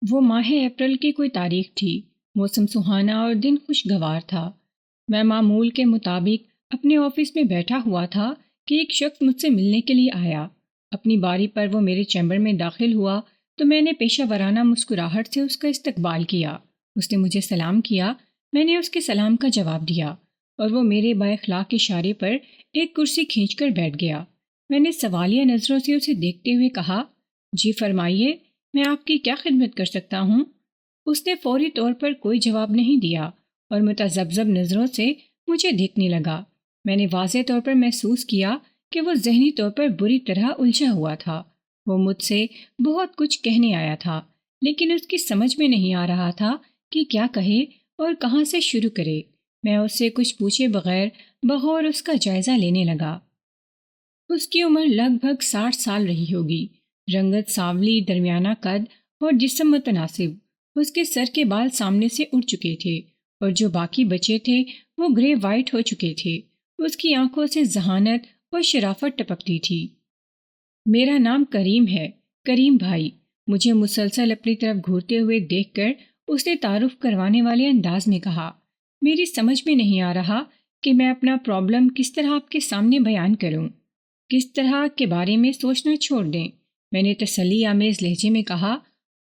وہ ماہ اپریل کی کوئی تاریخ تھی۔ موسم سہانا اور دن خوشگوار تھا۔ میں معمول کے مطابق اپنے آفس میں بیٹھا ہوا تھا کہ ایک شخص مجھ سے ملنے کے لیے آیا۔ اپنی باری پر وہ میرے چیمبر میں داخل ہوا تو میں نے پیشہ ورانہ مسکراہٹ سے اس کا استقبال کیا۔ اس نے مجھے سلام کیا، میں نے اس کے سلام کا جواب دیا اور وہ میرے با اخلاق اشارے پر ایک کرسی کھینچ کر بیٹھ گیا۔ میں نے سوالیہ نظروں سے اسے دیکھتے ہوئے کہا، جی فرمائیے، میں آپ کی کیا خدمت کر سکتا ہوں؟ اس نے فوری طور پر کوئی جواب نہیں دیا اور متذبذب نظروں سے مجھے دیکھنے لگا۔ میں نے واضح طور پر محسوس کیا کہ وہ ذہنی طور پر بری طرح الجھا ہوا تھا۔ وہ مجھ سے بہت کچھ کہنے آیا تھا، لیکن اس کی سمجھ میں نہیں آ رہا تھا کہ کیا کہے اور کہاں سے شروع کرے۔ میں اس سے کچھ پوچھے بغیر بغور اس کا جائزہ لینے لگا۔ اس کی عمر لگ بھگ 60 سال رہی ہوگی۔ رنگت سانولی، درمیانہ قد اور جسم متناسب۔ اس کے سر کے بال سامنے سے اڑ چکے تھے اور جو باقی بچے تھے وہ گرے وائٹ ہو چکے تھے۔ اس کی آنکھوں سے ذہانت اور شرافت ٹپکتی تھی۔ میرا نام کریم ہے، کریم بھائی۔ مجھے مسلسل اپنی طرف گھورتے ہوئے دیکھ کر اس نے تعارف کروانے والے انداز میں کہا۔ میری سمجھ میں نہیں آ رہا کہ میں اپنا پرابلم کس طرح آپ کے سامنے بیان کروں، کس طرح کے بارے میں سوچنا چھوڑ دیں۔ میں نے تسلی آمیز لہجے میں کہا،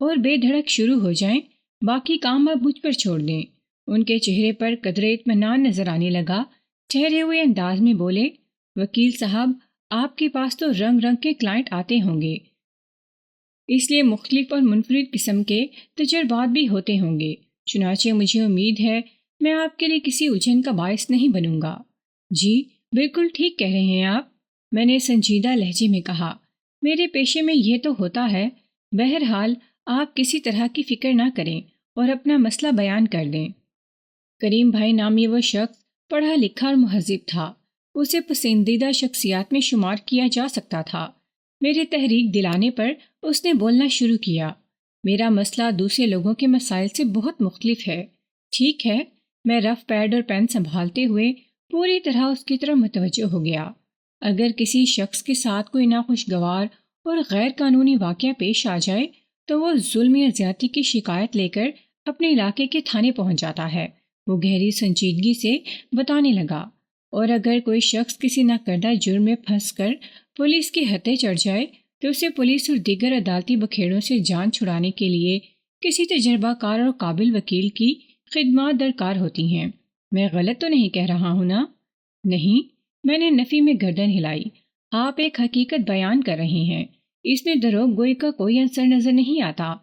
اور بے دھڑک شروع ہو جائیں، باقی کام اب مجھ پر چھوڑ دیں۔ ان کے چہرے پر قدرے اطمینان نظر آنے لگا۔ ٹھہرے ہوئے انداز میں بولے، وکیل صاحب، آپ کے پاس تو رنگ رنگ کے کلائنٹ آتے ہوں گے، اس لیے مختلف اور منفرد قسم کے تجربات بھی ہوتے ہوں گے، چنانچہ مجھے امید ہے میں آپ کے لیے کسی الجھن کا باعث نہیں بنوں گا۔ جی بالکل ٹھیک کہہ رہے ہیں آپ، میں نے سنجیدہ لہجے میں کہا، میرے پیشے میں یہ تو ہوتا ہے۔ بہرحال آپ کسی طرح کی فکر نہ کریں اور اپنا مسئلہ بیان کر دیں۔ کریم بھائی نامی وہ شخص پڑھا لکھا اور مہذب تھا۔ اسے پسندیدہ شخصیات میں شمار کیا جا سکتا تھا۔ میرے تحریک دلانے پر اس نے بولنا شروع کیا، میرا مسئلہ دوسرے لوگوں کے مسائل سے بہت مختلف ہے۔ ٹھیک ہے، میں رف پیڈ اور پین سنبھالتے ہوئے پوری طرح اس کی طرف متوجہ ہو گیا۔ اگر کسی شخص کے ساتھ کوئی ناخوشگوار اور غیر قانونی واقعہ پیش آ جائے تو وہ ظلم یا زیادتی کی شکایت لے کر اپنے علاقے کے تھانے پہنچ جاتا ہے۔ وہ گہری سنجیدگی سے بتانے لگا، اور اگر کوئی شخص کسی ناکردہ جرم میں پھنس کر پولیس کے ہتھے چڑھ جائے تو اسے پولیس اور دیگر عدالتی بکھیڑوں سے جان چھڑانے کے لیے کسی تجربہ کار اور قابل وکیل کی خدمات درکار ہوتی ہیں۔ میں غلط تو نہیں کہہ رہا ہوں نا؟ نہیں، میں نے نفی میں گردن ہلائی۔ آپ ایک حقیقت بیان کر رہے ہیں، اس میں دروغ گوئی کا کوئی عنصر نظر نہیں آتا۔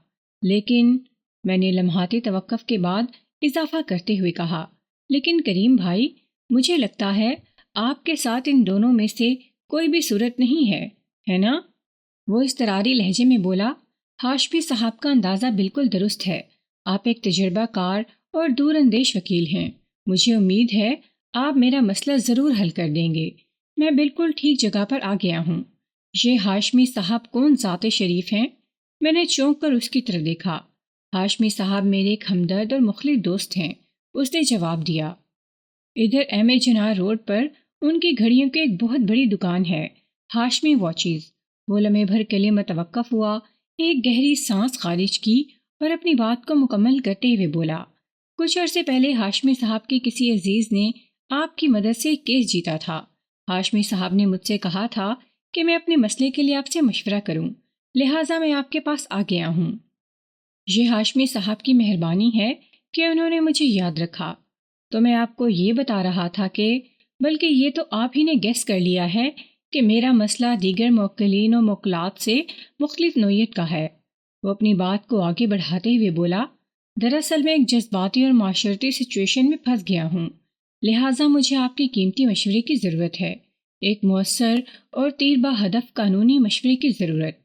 لیکن میں نے لمحاتی توقف کے بعد اضافہ کرتے ہوئے کہا، لیکن کریم بھائی، مجھے لگتا ہے آپ کے ساتھ ان دونوں میں سے کوئی بھی صورت نہیں ہے نا؟ وہ اضطراری لہجے میں بولا۔ ہاشمی صاحب کا اندازہ بالکل درست ہے۔ آپ ایک تجربہ کار اور دور اندیش وکیل ہیں۔ مجھے امید ہے آپ میرا مسئلہ ضرور حل کر دیں گے۔ میں بالکل ٹھیک جگہ پر آ گیا ہوں۔ یہ ہاشمی صاحب کون ذات شریف ہیں؟ میں نے چونک کر اس کی طرف دیکھا۔ ہاشمی صاحب میرے ایک ہمدرد اور مخلص دوست ہیں، اس نے جواب دیا۔ ادھر ایم اے جناح روڈ پر ان کی گھڑیوں کی ایک بہت بڑی دکان ہے، ہاشمی واچز۔ وہ لمحے بھر کے لیے متوقف ہوا، ایک گہری سانس خارج کی اور اپنی بات کو مکمل کرتے ہوئے بولا، کچھ عرصے پہلے ہاشمی صاحب کی کسی عزیز نے آپ کی مدد سے ایک کیس جیتا تھا۔ ہاشمی صاحب نے مجھ سے کہا تھا کہ میں اپنے مسئلے کے لیے آپ سے مشورہ کروں، لہٰذا میں آپ کے پاس آ گیا ہوں۔ یہ ہاشمی صاحب کی مہربانی ہے کہ انہوں نے مجھے یاد رکھا۔ تو میں آپ کو یہ بتا رہا تھا کہ بلکہ یہ تو آپ ہی نے گیس کر لیا ہے کہ میرا مسئلہ دیگر موکلین و موکلات سے مختلف نوعیت کا ہے۔ وہ اپنی بات کو آگے بڑھاتے ہوئے بولا، دراصل میں ایک جذباتی اور معاشرتی سچویشن میں پھنس گیا ہوں، لہٰذا مجھے آپ کی قیمتی مشورے کی ضرورت ہے، ایک مؤثر اور تیر بہ ہدف قانونی مشورے کی ضرورت۔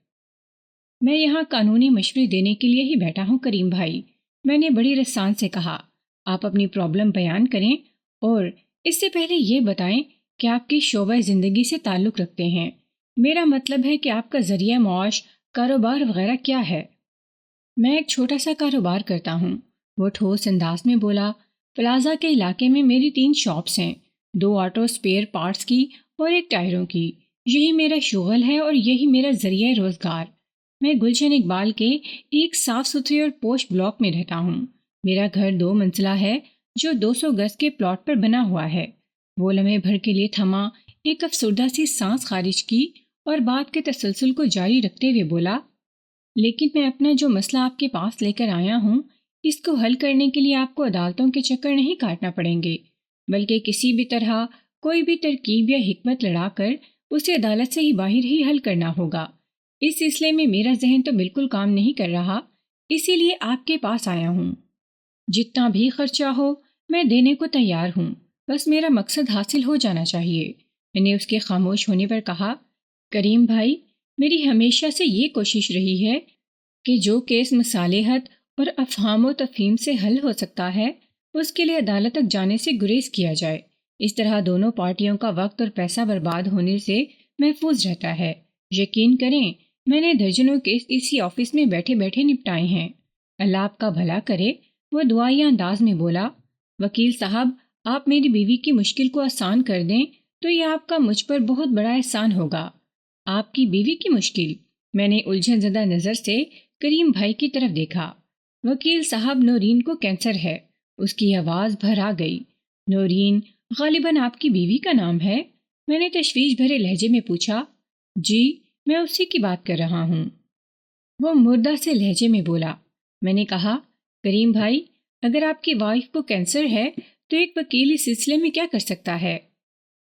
میں یہاں قانونی مشورے دینے کے لیے ہی بیٹھا ہوں کریم بھائی، میں نے بڑی رسان سے کہا۔ آپ اپنی پرابلم بیان کریں اور اس سے پہلے یہ بتائیں کہ آپ کی شعبہ زندگی سے تعلق رکھتے ہیں۔ میرا مطلب ہے کہ آپ کا ذریعہ معاش، کاروبار وغیرہ کیا ہے؟ میں ایک چھوٹا سا کاروبار کرتا ہوں، وہ ٹھوس انداز میں بولا۔ پلازا کے علاقے میں میری 3 شاپس ہیں، 2 آٹو اسپیئر پارٹس کی اور 1 ٹائروں کی۔ یہی میرا شغل ہے اور یہی میرا ذریعہ روزگار۔ میں گلشن اقبال کے ایک صاف ستھرے اور پوش بلاک میں رہتا ہوں۔ میرا گھر 2 منزلہ ہے جو 200 گز کے پلاٹ پر بنا ہوا ہے۔ وہ لمحے بھر کے لیے تھما، ایک افسردہ سی سانس خارج کی اور بات کے تسلسل کو جاری رکھتے ہوئے بولا، لیکن میں اپنا جو مسئلہ آپ کے پاس لے کر آیا ہوں، اس کو حل کرنے کے لیے آپ کو عدالتوں کے چکر نہیں کاٹنا پڑیں گے، بلکہ کسی بھی طرح کوئی بھی ترکیب یا حکمت لڑا کر اسے عدالت سے ہی باہر ہی حل کرنا ہوگا۔ اس سلسلے میں میرا ذہن تو بالکل کام نہیں کر رہا، اسی لیے آپ کے پاس آیا ہوں۔ جتنا بھی خرچہ ہو میں دینے کو تیار ہوں، بس میرا مقصد حاصل ہو جانا چاہیے۔ میں نے اس کے خاموش ہونے پر کہا، کریم بھائی، میری ہمیشہ سے یہ کوشش رہی ہے کہ جو کیس مصالحت اور افہام و تفہیم سے حل ہو سکتا ہے اس کے لیے عدالت تک جانے سے گریز کیا جائے۔ اس طرح دونوں پارٹیوں کا وقت اور پیسہ برباد ہونے سے محفوظ رہتا ہے۔ یقین کریں میں نے درجنوں کیس اسی آفس میں بیٹھے بیٹھے نپٹائے ہیں۔ اللہ آپ کا بھلا کرے، وہ دعائیا انداز میں بولا۔ وکیل صاحب، آپ میری بیوی کی مشکل کو آسان کر دیں تو یہ آپ کا مجھ پر بہت بڑا احسان ہوگا۔ آپ کی بیوی کی مشکل؟ میں نے الجھن زدہ نظر سے کریم بھائی کی طرف دیکھا۔ وکیل صاحب، نورین کو کینسر ہے۔ اس کی آواز بھر آ گئی۔ نورین غالباً آپ کی بیوی کا نام ہے؟ میں نے تشویش بھرے لہجے میں پوچھا۔ جی، میں اسی کی بات کر رہا ہوں، وہ مردہ سے لہجے میں بولا۔ میں نے کہا، کریم بھائی، اگر آپ کی وائف کو کینسر ہے تو ایک وکیل اس سلسلے میں کیا کر سکتا ہے؟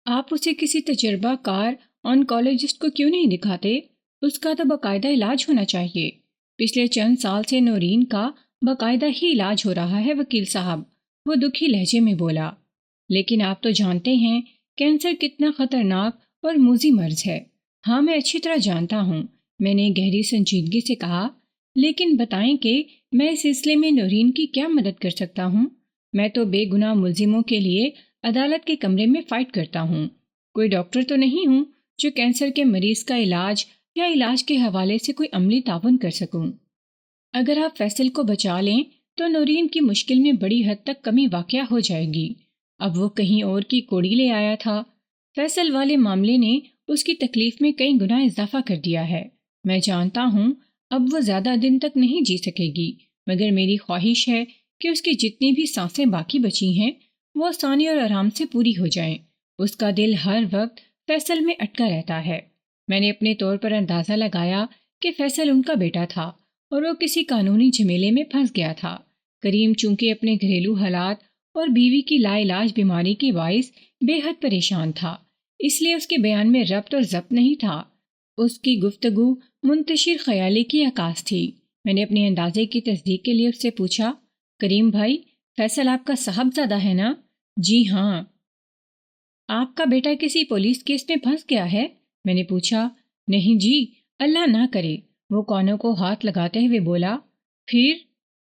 آپ اسے کسی تجربہ کار آنکولوجسٹ کو کیوں نہیں دکھاتے؟ اس کا تو باقاعدہ علاج ہونا چاہیے۔ پچھلے چند سال سے نورین کا باقاعدہ ہی علاج ہو رہا ہے وکیل صاحب، وہ دکھی لہجے میں بولا۔ لیکن آپ تو جانتے ہیں کینسر کتنا خطرناک اور موذی مرض ہے۔ ہاں، میں اچھی طرح جانتا ہوں، میں نے گہری سنجیدگی سے کہا، لیکن بتائیں کہ میں اس سلسلے میں نورین کی کیا مدد کر سکتا ہوں؟ میں تو بے گناہ ملزموں کے لیے عدالت کے کمرے میں فائٹ کرتا ہوں۔ کوئی ڈاکٹر تو نہیں ہوں جو کینسر کے مریض کا علاج یا علاج کے حوالے سے کوئی عملی تعاون کر سکوں۔ اگر آپ فیصل کو بچا لیں تو نورین کی مشکل میں بڑی حد تک کمی واقع ہو جائے گی۔ اب وہ کہیں اور کی کوڑی لے آیا تھا۔ فیصل والے معاملے نے اس کی تکلیف میں کئی گنا اضافہ کر دیا ہے۔ میں جانتا ہوں اب وہ زیادہ دن تک نہیں جی سکے گی، مگر میری خواہش ہے کہ اس کی جتنی بھی سانسیں باقی بچی ہیں وہ آسانی اور آرام سے پوری ہو جائیں۔ اس کا دل ہر وقت فیصل میں اٹکا رہتا ہے۔ میں نے اپنے طور پر اندازہ لگایا کہ فیصل ان کا بیٹا تھا اور وہ کسی قانونی جھمیلے میں پھنس گیا تھا۔ کریم چونکہ اپنے گھریلو حالات اور بیوی کی لا علاج بیماری کے باعث بے حد پریشان تھا، اس لیے اس کے بیان میں ربط اور ضبط نہیں تھا۔ اس کی گفتگو منتشر خیالی کی عکاس تھی۔ میں نے اپنے اندازے کی تصدیق کے لیے اس سے پوچھا، کریم بھائی، فیصل آپ کا صاحبزادہ ہے نا؟ جی ہاں۔ آپ کا بیٹا کسی پولیس کیس میں پھنس گیا ہے؟ میں نے پوچھا۔ نہیں جی، اللہ نہ کرے، وہ کانوں کو ہاتھ لگاتے ہوئے بولا۔ پھر؟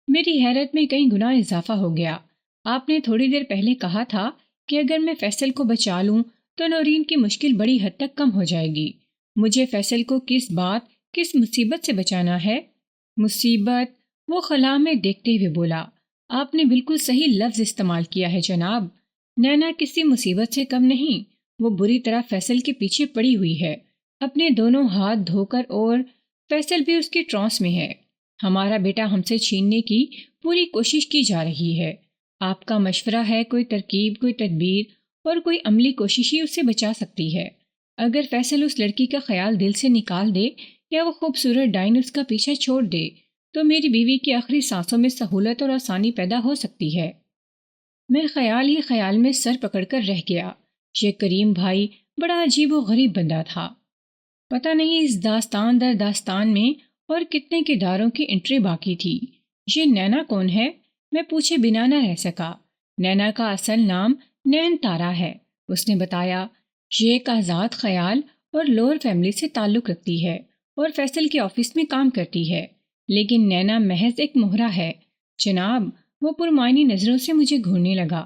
میری حیرت میں کئی گنا اضافہ ہو گیا۔ آپ نے تھوڑی دیر پہلے کہا تھا کہ اگر میں فیصل کو بچا لوں تو نورین کی مشکل بڑی حد تک کم ہو جائے گی۔ مجھے فیصل کو کس مصیبت سے بچانا ہے؟ مصیبت؟ وہ خلا میں دیکھتے ہوئے بولا۔ آپ نے بالکل صحیح لفظ استعمال کیا ہے جناب۔ نینا کسی مصیبت سے کم نہیں، وہ بری طرح فیصل کے پیچھے پڑی ہوئی ہے، اپنے دونوں ہاتھ دھو کر، اور فیصل بھی اس کی ٹرانس میں ہے۔ ہمارا بیٹا ہم سے چھیننے کی پوری کوشش کی جا رہی ہے۔ آپ کا مشورہ ہے کوئی ترکیب، کوئی تدبیر اور کوئی عملی کوشش ہی اسے بچا سکتی ہے۔ اگر فیصل اس لڑکی کا خیال دل سے نکال دے یا وہ خوبصورت ڈائن اس کا پیچھا چھوڑ دے تو میری بیوی کی آخری سانسوں میں سہولت اور آسانی پیدا ہو سکتی ہے۔ میں خیال ہی خیال میں سر پکڑ کر رہ گیا۔ یہ کریم بھائی بڑا عجیب و غریب بندہ تھا۔ پتہ نہیں اس داستان در داستان میں اور کتنے کرداروں کی انٹری باقی تھی۔ یہ نینا کون ہے؟ میں پوچھے بنا نہ رہ سکا۔ نینا کا اصل نام نین تارا ہے، اس نے بتایا۔ یہ ایک آزاد خیال اور لوور فیملی سے تعلق رکھتی ہے اور فیصل کے آفس میں کام کرتی ہے، لیکن نینا محض ایک مہرہ ہے جناب۔ وہ پرمعنی نظروں سے مجھے گھورنے لگا۔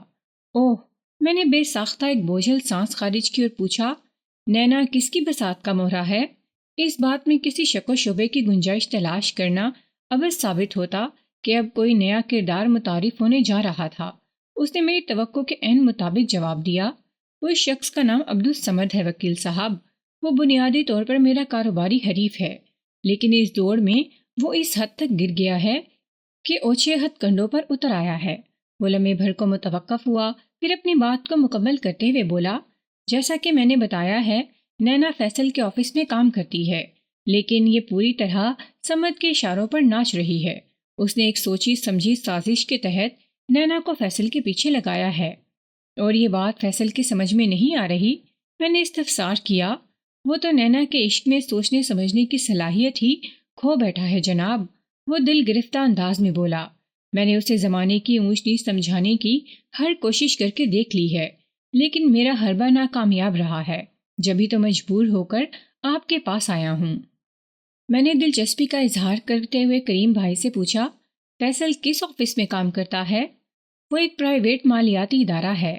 اوہ، میں نے بے ساختہ ایک بوجھل سانس خارج کی اور پوچھا، نینا کس کی بساط کا مہرہ ہے؟ اس بات میں کسی شک و شبے کی گنجائش تلاش کرنا ابد ثابت ہوتا کہ اب کوئی نیا کردار متعارف ہونے جا رہا تھا۔ اس نے میری توقع کے عین مطابق جواب دیا، اس شخص کا نام عبدالصمد ہے وکیل صاحب۔ وہ بنیادی طور پر میرا کاروباری حریف ہے، لیکن اس دوڑ میں وہ اس حد تک گر گیا ہے کہ اوچھے ہتھ کنڈوں پر اتر آیا ہے۔ وہ لمحے بھر کو متوقف ہوا، پھر اپنی بات کو مکمل کرتے ہوئے بولا، جیسا کہ میں نے بتایا ہے، نینا فیصل کے آفس میں کام کرتی ہے، لیکن یہ پوری طرح سمد کے اشاروں پر ناچ رہی ہے۔ اس نے ایک سوچی سمجھی سازش کے تحت نینا کو فیصل کے پیچھے لگایا ہے، اور یہ بات فیصل کے سمجھ میں نہیں آ رہی۔ میں نے استفسار کیا، وہ تو نینا کے عشق میں سوچنے سمجھنے کی صلاحیت ہی کھو بیٹھا ہے جناب۔ وہ دل گرفتہ انداز میں بولا۔ میں نے اسے زمانے کی اونچ نیچ سمجھانے کی ہر کوشش کر کے دیکھ لی ہے، لیکن میرا حربہ ناکامیاب رہا ہے، جبھی تو مجبور ہو کر آپ کے پاس آیا ہوں۔ میں نے دلچسپی کا اظہار کرتے ہوئے کریم بھائی سے پوچھا، فیصل کس آفس میں کام کرتا ہے؟ وہ ایک پرائیویٹ مالیاتی ادارہ ہے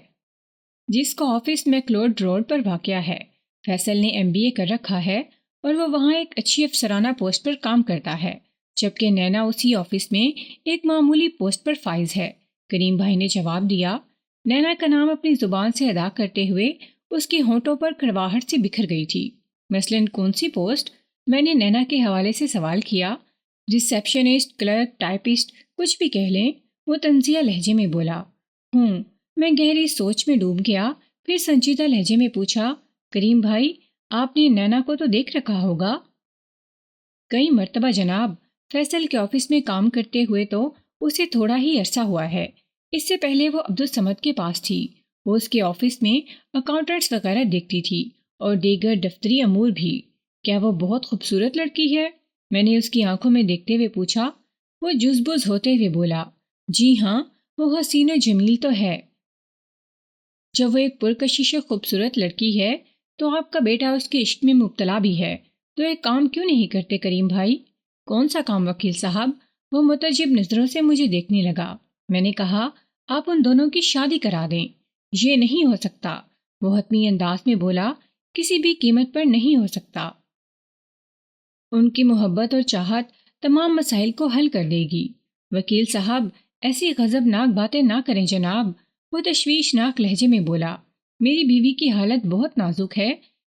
جس کا آفس میکلوڈ روڈ پر واقع ہے۔ فیصل نے MBA کر رکھا ہے اور وہ وہاں ایک اچھی افسرانہ پوسٹ پر کام کرتا ہے، جبکہ نینا اسی آفس میں ایک معمولی پوسٹ پر فائز ہے، کریم بھائی نے جواب دیا۔ نینا کا نام اپنی زبان سے ادا کرتے ہوئے اس کے ہونٹوں پر کڑواہٹ سے بکھر گئی تھی۔ مثلاً کون سی پوسٹ؟ میں نے نینا کے حوالے سے سوال کیا۔ ریسیپشنسٹ، کلرک، ٹائپسٹ، کچھ بھی کہہ لیں، وہ طنزیہ لہجے میں بولا۔ میں گہری سوچ میں ڈوب گیا، پھر سنجیدہ لہجے میں پوچھا، کریم بھائی، آپ نے نینا کو تو دیکھ رکھا ہوگا؟ کئی مرتبہ جناب، فیصل کے آفس میں کام کرتے ہوئے تو اسے تھوڑا ہی عرصہ ہوا ہے۔ اس سے پہلے وہ عبدالصمد کے پاس تھی۔ وہ اس کے آفس میں اکاؤنٹنٹس وغیرہ دیکھتی تھی اور دیگر دفتری امور بھی۔ کیا وہ بہت خوبصورت لڑکی ہے؟ میں نے اس کی آنکھوں میں دیکھتے ہوئے پوچھا۔ وہ جزبز ہوتے ہوئے بولا، جی ہاں، وہ حسین و جمیل تو ہے۔ جب وہ ایک پرکشش و خوبصورت لڑکی ہے تو آپ کا بیٹا اس کے عشق میں مبتلا بھی ہے، تو ایک کام کیوں نہیں کرتے کریم بھائی؟ کون سا کام وکیل صاحب؟ وہ متعجب نظروں سے مجھے دیکھنے لگا۔ میں نے کہا، آپ ان دونوں کی شادی کرا دیں۔ یہ نہیں ہو سکتا، وہ حتمی انداز میں بولا، کسی بھی قیمت پر نہیں ہو سکتا۔ ان کی محبت اور چاہت تمام مسائل کو حل کر دے گی۔ وکیل صاحب، ایسی غضبناک باتیں نہ کریں جناب، وہ تشویشناک لہجے میں بولا۔ میری بیوی کی حالت بہت نازک ہے۔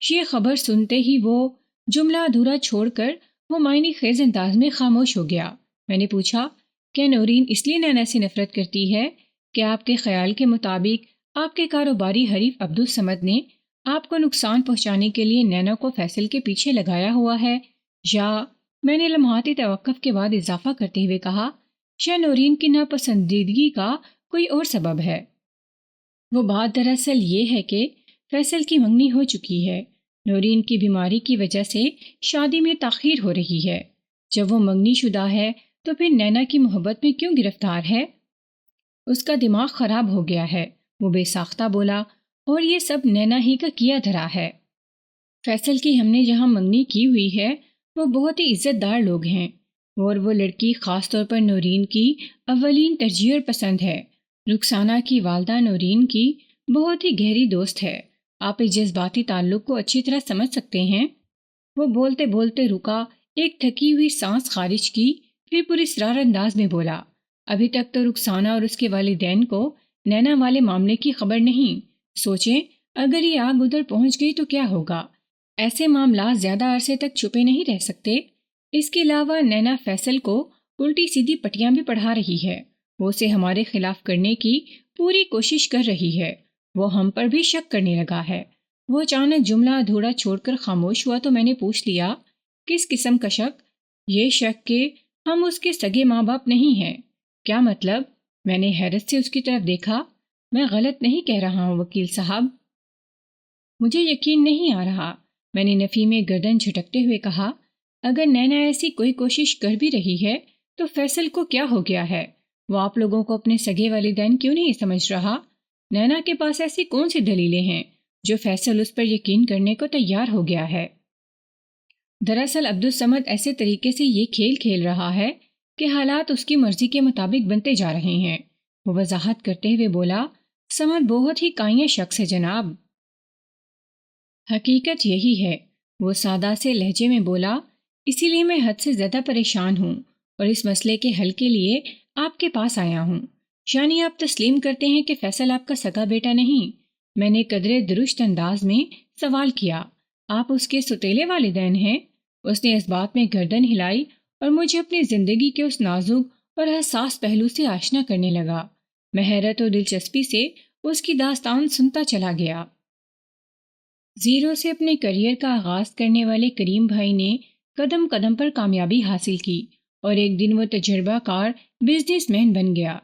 یہ خبر سنتے ہی وہ جملہ ادھورا چھوڑ کر وہ معنی خیز انداز میں خاموش ہو گیا۔ میں نے پوچھا، کیا نورین اس لیے نینا سے نفرت کرتی ہے کہ آپ کے خیال کے مطابق آپ کے کاروباری حریف عبدالصمد نے آپ کو نقصان پہنچانے کے لیے نینا کو فیصل کے پیچھے لگایا ہوا ہے، یا میں نے لمحاتی توقف کے بعد اضافہ کرتے ہوئے کہا، یا نورین کی ناپسندیدگی کا کوئی اور سبب ہے؟ وہ بات دراصل یہ ہے کہ فیصل کی منگنی ہو چکی ہے۔ نورین کی بیماری کی وجہ سے شادی میں تاخیر ہو رہی ہے۔ جب وہ منگنی شدہ ہے تو پھر نینا کی محبت میں کیوں گرفتار ہے؟ اس کا دماغ خراب ہو گیا ہے، وہ بے ساختہ بولا، اور یہ سب نینا ہی کا کیا دھرا ہے۔ فیصل کی ہم نے جہاں منگنی کی ہوئی ہے وہ بہت ہی عزت دار لوگ ہیں، اور وہ لڑکی خاص طور پر نورین کی اولین ترجیح اور پسند ہے۔ رخسانہ کی والدہ نورین کی بہت ہی گہری دوست ہے۔ آپ اس جذباتی تعلق کو اچھی طرح سمجھ سکتے ہیں۔ وہ بولتے بولتے رکا، ایک تھکی ہوئی سانس خارج کی، پھر پوری اسرار انداز میں بولا، ابھی تک تو رخسانہ اور اس کے والدین کو نینا والے معاملے کی خبر نہیں۔ سوچیں، اگر یہ آگ ادھر پہنچ گئی تو کیا ہوگا؟ ایسے معاملات زیادہ عرصے تک چھپے نہیں رہ سکتے۔ اس کے علاوہ نینا فیصل کو الٹی سیدھی پٹیاں بھی پڑھا رہی ہے۔ وہ اسے ہمارے خلاف کرنے کی پوری کوشش کر رہی ہے۔ وہ ہم پر بھی شک کرنے لگا ہے۔ وہ اچانک جملہ ادھورا چھوڑ کر خاموش ہوا تو میں نے پوچھ لیا، کس قسم کا شک؟ یہ شک کہ ہم اس کے سگے ماں باپ نہیں ہیں۔ کیا مطلب؟ میں نے حیرت سے اس کی طرف دیکھا۔ میں غلط نہیں کہہ رہا ہوں وکیل صاحب؟ مجھے یقین نہیں آ رہا، میں نے نفی میں گردن جھٹکتے ہوئے کہا۔ اگر نینا ایسی کوئی کوشش کر بھی رہی ہے تو فیصل کو کیا ہو گیا ہے؟ وہ آپ لوگوں کو اپنے سگے والدین کیوں نہیں سمجھ رہا؟ نینا کے پاس ایسی کون سی دلیلیں ہیں جو فیصل اس پر یقین کرنے کو تیار ہو گیا ہے؟ دراصل عبدالصمد ایسے طریقے سے یہ کھیل کھیل رہا ہے کہ حالات اس کی مرضی کے مطابق بنتے جا رہے ہیں۔ وہ وضاحت کرتے ہوئے بولا، سمد بہت ہی کائیں شخص ہے جناب۔ حقیقت یہی ہے، وہ سادہ سے لہجے میں بولا، اسی لیے میں حد سے زیادہ پریشان ہوں اور اس مسئلے کے حل کے لیے آپ کے پاس آیا ہوں۔ یعنی آپ تسلیم کرتے ہیں کہ فیصل آپ کا سگا بیٹا نہیں؟ میں نے قدرے درست انداز میں سوال کیا۔ آپ اس کے سوتیلے والدین ہیں؟ اس نے اس بات میں گردن ہلائی اور مجھے اپنی زندگی کے اس نازک اور حساس پہلو سے آشنا کرنے لگا۔ میں حیرت اور دلچسپی سے اس کی داستان سنتا چلا گیا۔ زیرو سے اپنے کیریئر کا آغاز کرنے والے کریم بھائی نے قدم قدم پر کامیابی حاصل کی اور ایک دن وہ تجربہ کار بزنس مین بن گیا۔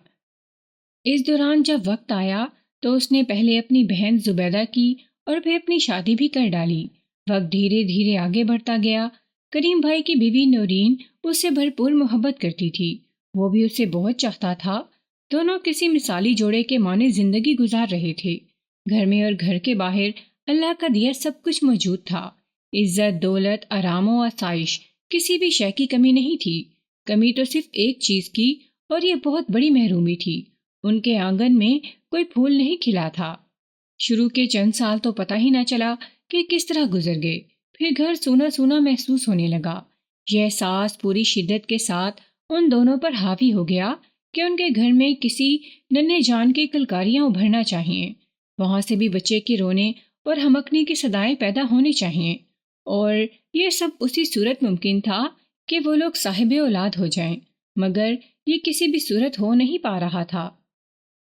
اس دوران جب وقت آیا تو اس نے پہلے اپنی بہن زبیدہ کی اور پھر اپنی شادی بھی کر ڈالی۔ وقت دھیرے دھیرے آگے بڑھتا گیا۔ کریم بھائی کی بیوی نورین اس سے بھرپور محبت کرتی تھی، وہ بھی اسے بہت چاہتا تھا۔ دونوں کسی مثالی جوڑے کے معنی زندگی گزار رہے تھے۔ گھر میں اور گھر کے باہر اللہ کا دیا سب کچھ موجود تھا۔ عزت، دولت، آرام و آسائش، کسی بھی شے کی کمی نہیں تھی۔ کمی تو صرف ایک چیز کی، اور یہ بہت بڑی محرومی تھی۔ ان کے آنگن میں کوئی پھول نہیں کھلا تھا۔ شروع کے چند سال تو پتہ ہی نہ چلا کہ کس طرح گزر گئے۔ پھر گھر سونا سونا محسوس ہونے لگا۔ یہ احساس پوری شدت کے ساتھ ان دونوں پر حاوی ہو گیا کہ ان کے گھر میں کسی ننھے جان کی کلکاریاں ابھرنا چاہیے، وہاں سے بھی بچے کے رونے اور ہمکنے کی صدائیں پیدا ہونی چاہیے، اور یہ سب اسی صورت ممکن تھا کہ وہ لوگ صاحب اولاد ہو جائیں، مگر یہ کسی بھی صورت ہو نہیں پا رہا تھا۔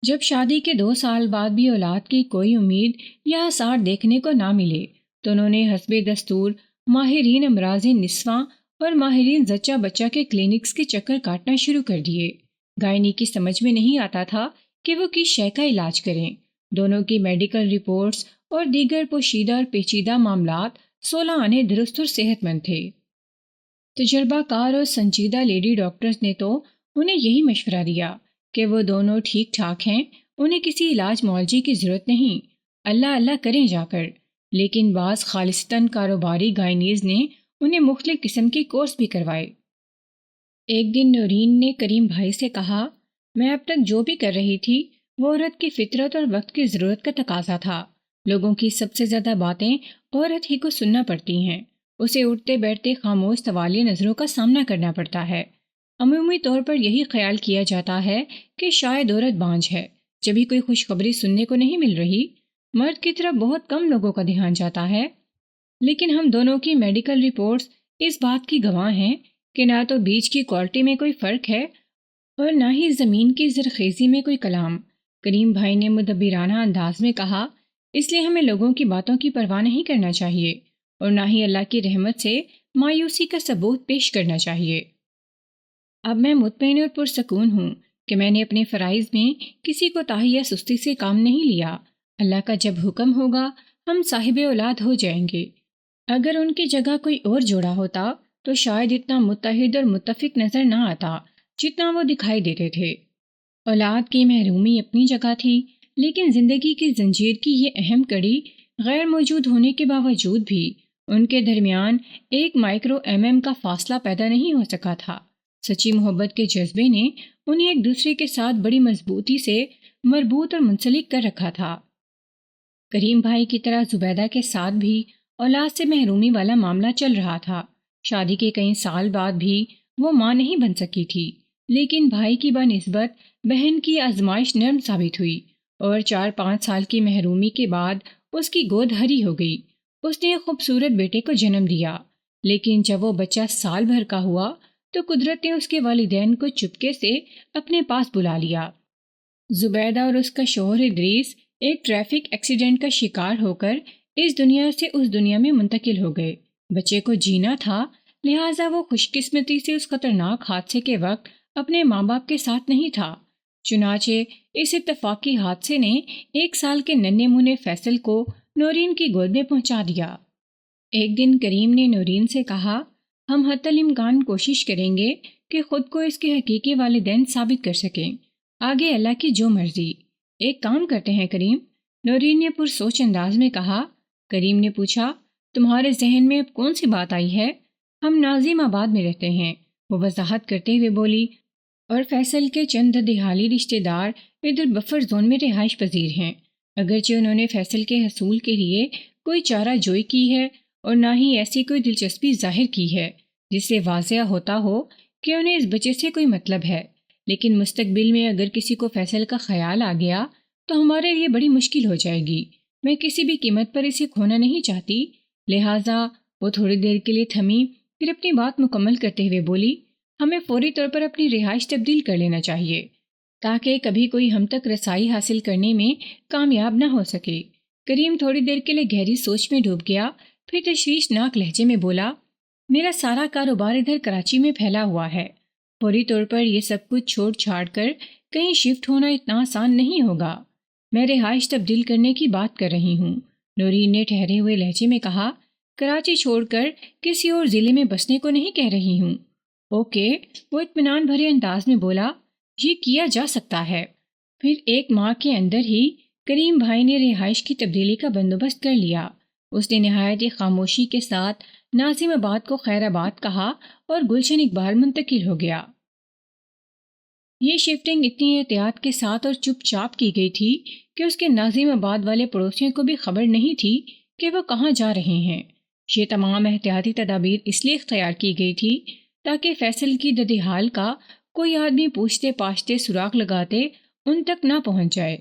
جب شادی کے 2 سال بعد بھی اولاد کی کوئی امید یا آثار دیکھنے کو نہ ملے تو انہوں نے حسب دستور ماہرین امراض نسواں اور ماہرین زچہ بچہ کے کلینکس کے چکر کاٹنا شروع کر دیے۔ گائنی کی سمجھ میں نہیں آتا تھا کہ وہ کس شے کا علاج کریں۔ دونوں کی میڈیکل رپورٹس اور دیگر پوشیدہ اور پیچیدہ معاملات 16 آنے درست اور صحت مند تھے۔ تجربہ کار اور سنجیدہ لیڈی ڈاکٹرز نے تو انہیں یہی مشورہ دیا کہ وہ دونوں ٹھیک ٹھاک ہیں، انہیں کسی علاج معالجے کی ضرورت نہیں، اللہ اللہ کریں جا کر۔ لیکن بعض خالصتاً کاروباری گائنیز نے انہیں مختلف قسم کے کورس بھی کروائے۔ ایک دن نورین نے کریم بھائی سے کہا، میں اب تک جو بھی کر رہی تھی وہ عورت کی فطرت اور وقت کی ضرورت کا تقاضا تھا۔ لوگوں کی سب سے زیادہ باتیں عورت ہی کو سننا پڑتی ہیں، اسے اٹھتے بیٹھتے خاموش سوالیہ نظروں کا سامنا کرنا پڑتا ہے۔ عمومی طور پر یہی خیال کیا جاتا ہے کہ شاید عورت بانجھ ہے، جبھی کوئی خوشخبری سننے کو نہیں مل رہی۔ مرد کی طرف بہت کم لوگوں کا دھیان جاتا ہے، لیکن ہم دونوں کی میڈیکل رپورٹس اس بات کی گواہ ہیں کہ نہ تو بیج کی کوالٹی میں کوئی فرق ہے اور نہ ہی زمین کی زرخیزی میں کوئی کلام۔ کریم بھائی نے مدبرانہ انداز میں کہا، اس لیے ہمیں لوگوں کی باتوں کی پرواہ نہیں کرنا چاہیے اور نہ ہی اللہ کی رحمت سے مایوسی کا ثبوت پیش کرنا چاہیے۔ اب میں مطمئن اور پرسکون ہوں کہ میں نے اپنے فرائض میں کسی کوتاہی یا سستی سے کام نہیں لیا۔ اللہ کا جب حکم ہوگا ہم صاحب اولاد ہو جائیں گے۔ اگر ان کی جگہ کوئی اور جوڑا ہوتا تو شاید اتنا متحد اور متفق نظر نہ آتا جتنا وہ دکھائی دیتے تھے۔ اولاد کی محرومی اپنی جگہ تھی، لیکن زندگی کی زنجیر کی یہ اہم کڑی غیر موجود ہونے کے باوجود بھی ان کے درمیان 1 مائکرو mm کا فاصلہ پیدا نہیں ہو سکا تھا۔ سچی محبت کے جذبے نے انہیں ایک دوسرے کے ساتھ بڑی مضبوطی سے مربوط اور منسلک کر رکھا تھا۔ کریم بھائی کی طرح زبیدہ کے ساتھ بھی اولاد سے محرومی والا معاملہ چل رہا تھا۔ شادی کے کئی سال بعد بھی وہ ماں نہیں بن سکی تھی، لیکن بھائی کی بنسبت بہن کی آزمائش نرم ثابت ہوئی اور 4-5 سال کی محرومی کے بعد اس کی گود ہری ہو گئی۔ اس نے ایک خوبصورت بیٹے کو جنم دیا، لیکن جب وہ بچہ سال بھر کا ہوا تو قدرت نے اس کے والدین کو چپکے سے اپنے پاس بلا لیا۔ زبیدہ اور اس کا شوہر ادریس ایک ٹریفک ایکسیڈنٹ کا شکار ہو کر اس دنیا سے اس دنیا میں منتقل ہو گئے۔ بچے کو جینا تھا، لہٰذا وہ خوش قسمتی سے اس خطرناک حادثے کے وقت اپنے ماں باپ کے ساتھ نہیں تھا۔ چنانچہ اس اتفاقی حادثے نے 1 سال کے ننھے منھے فیصل کو نورین کی گود میں پہنچا دیا۔ ایک دن کریم نے نورین سے کہا، ہم حتی الامکان کوشش کریں گے کہ خود کو اس کے حقیقی والدین ثابت کر سکیں، آگے اللہ کی جو مرضی۔ ایک کام کرتے ہیں کریم، نورین نے پرسوچ انداز میں کہا۔ کریم نے پوچھا، تمہارے ذہن میں اب کون سی بات آئی ہے؟ ہم ناظم آباد میں رہتے ہیں، وہ وضاحت کرتے ہوئے بولی، اور فیصل کے چند دہالی رشتہ دار ادھر بفر زون میں رہائش پذیر ہیں۔ اگرچہ انہوں نے فیصل کے حصول کے لیے کوئی چارہ جوئی کی ہے اور نہ ہی ایسی کوئی دلچسپی ظاہر کی ہے جس سے واضح ہوتا ہو کہ انہیں اس بچے سے کوئی مطلب ہے، لیکن مستقبل میں اگر کسی کو فیصل کا خیال آ گیا تو ہمارے لیے بڑی مشکل ہو جائے گی۔ میں کسی بھی قیمت پر اسے کھونا نہیں چاہتی، لہٰذا وہ تھوڑی دیر کے لیے تھمی پھر اپنی بات مکمل کرتے ہوئے بولی، ہمیں فوری طور پر اپنی رہائش تبدیل کر لینا چاہیے تاکہ کبھی کوئی ہم تک رسائی حاصل کرنے میں کامیاب نہ ہو سکے۔ کریم تھوڑی دیر کے لیے گہری سوچ میں ڈوب گیا، پھر تشویشناک لہجے میں بولا، میرا سارا کاروبار ادھر کراچی میں پھیلا ہوا ہے، فوری طور پر یہ سب کچھ چھوڑ چھاڑ کر کہیں شفٹ ہونا اتنا آسان نہیں ہوگا۔ میں رہائش تبدیل کرنے کی بات کر رہی ہوں، نورین نے ٹھہرے ہوئے لہجے میں کہا، کراچی چھوڑ کر کسی اور ضلع میں بسنے کو نہیں کہہ رہی ہوں۔ اوکے، وہ اطمینان بھرے انداز میں بولا، یہ کیا جا سکتا ہے۔ پھر ایک ماہ کے اندر ہی کریم بھائی نے رہائش کی تبدیلی کا بندوبست کر لیا۔ اس نے نہایت خاموشی کے ساتھ ناظم آباد کو خیر آباد کہا اور گلشن اقبال منتقل ہو گیا۔ یہ شفٹنگ اتنی احتیاط کے ساتھ اور چپ چاپ کی گئی تھی کہ اس کے ناظم آباد والے پڑوسیوں کو بھی خبر نہیں تھی کہ وہ کہاں جا رہے ہیں۔ یہ تمام احتیاطی تدابیر اس لیے اختیار کی گئی تھی تاکہ فیصل کی ددحال کا کوئی آدمی پوچھتے پاچھتے سراغ لگاتے ان تک نہ پہنچ جائے۔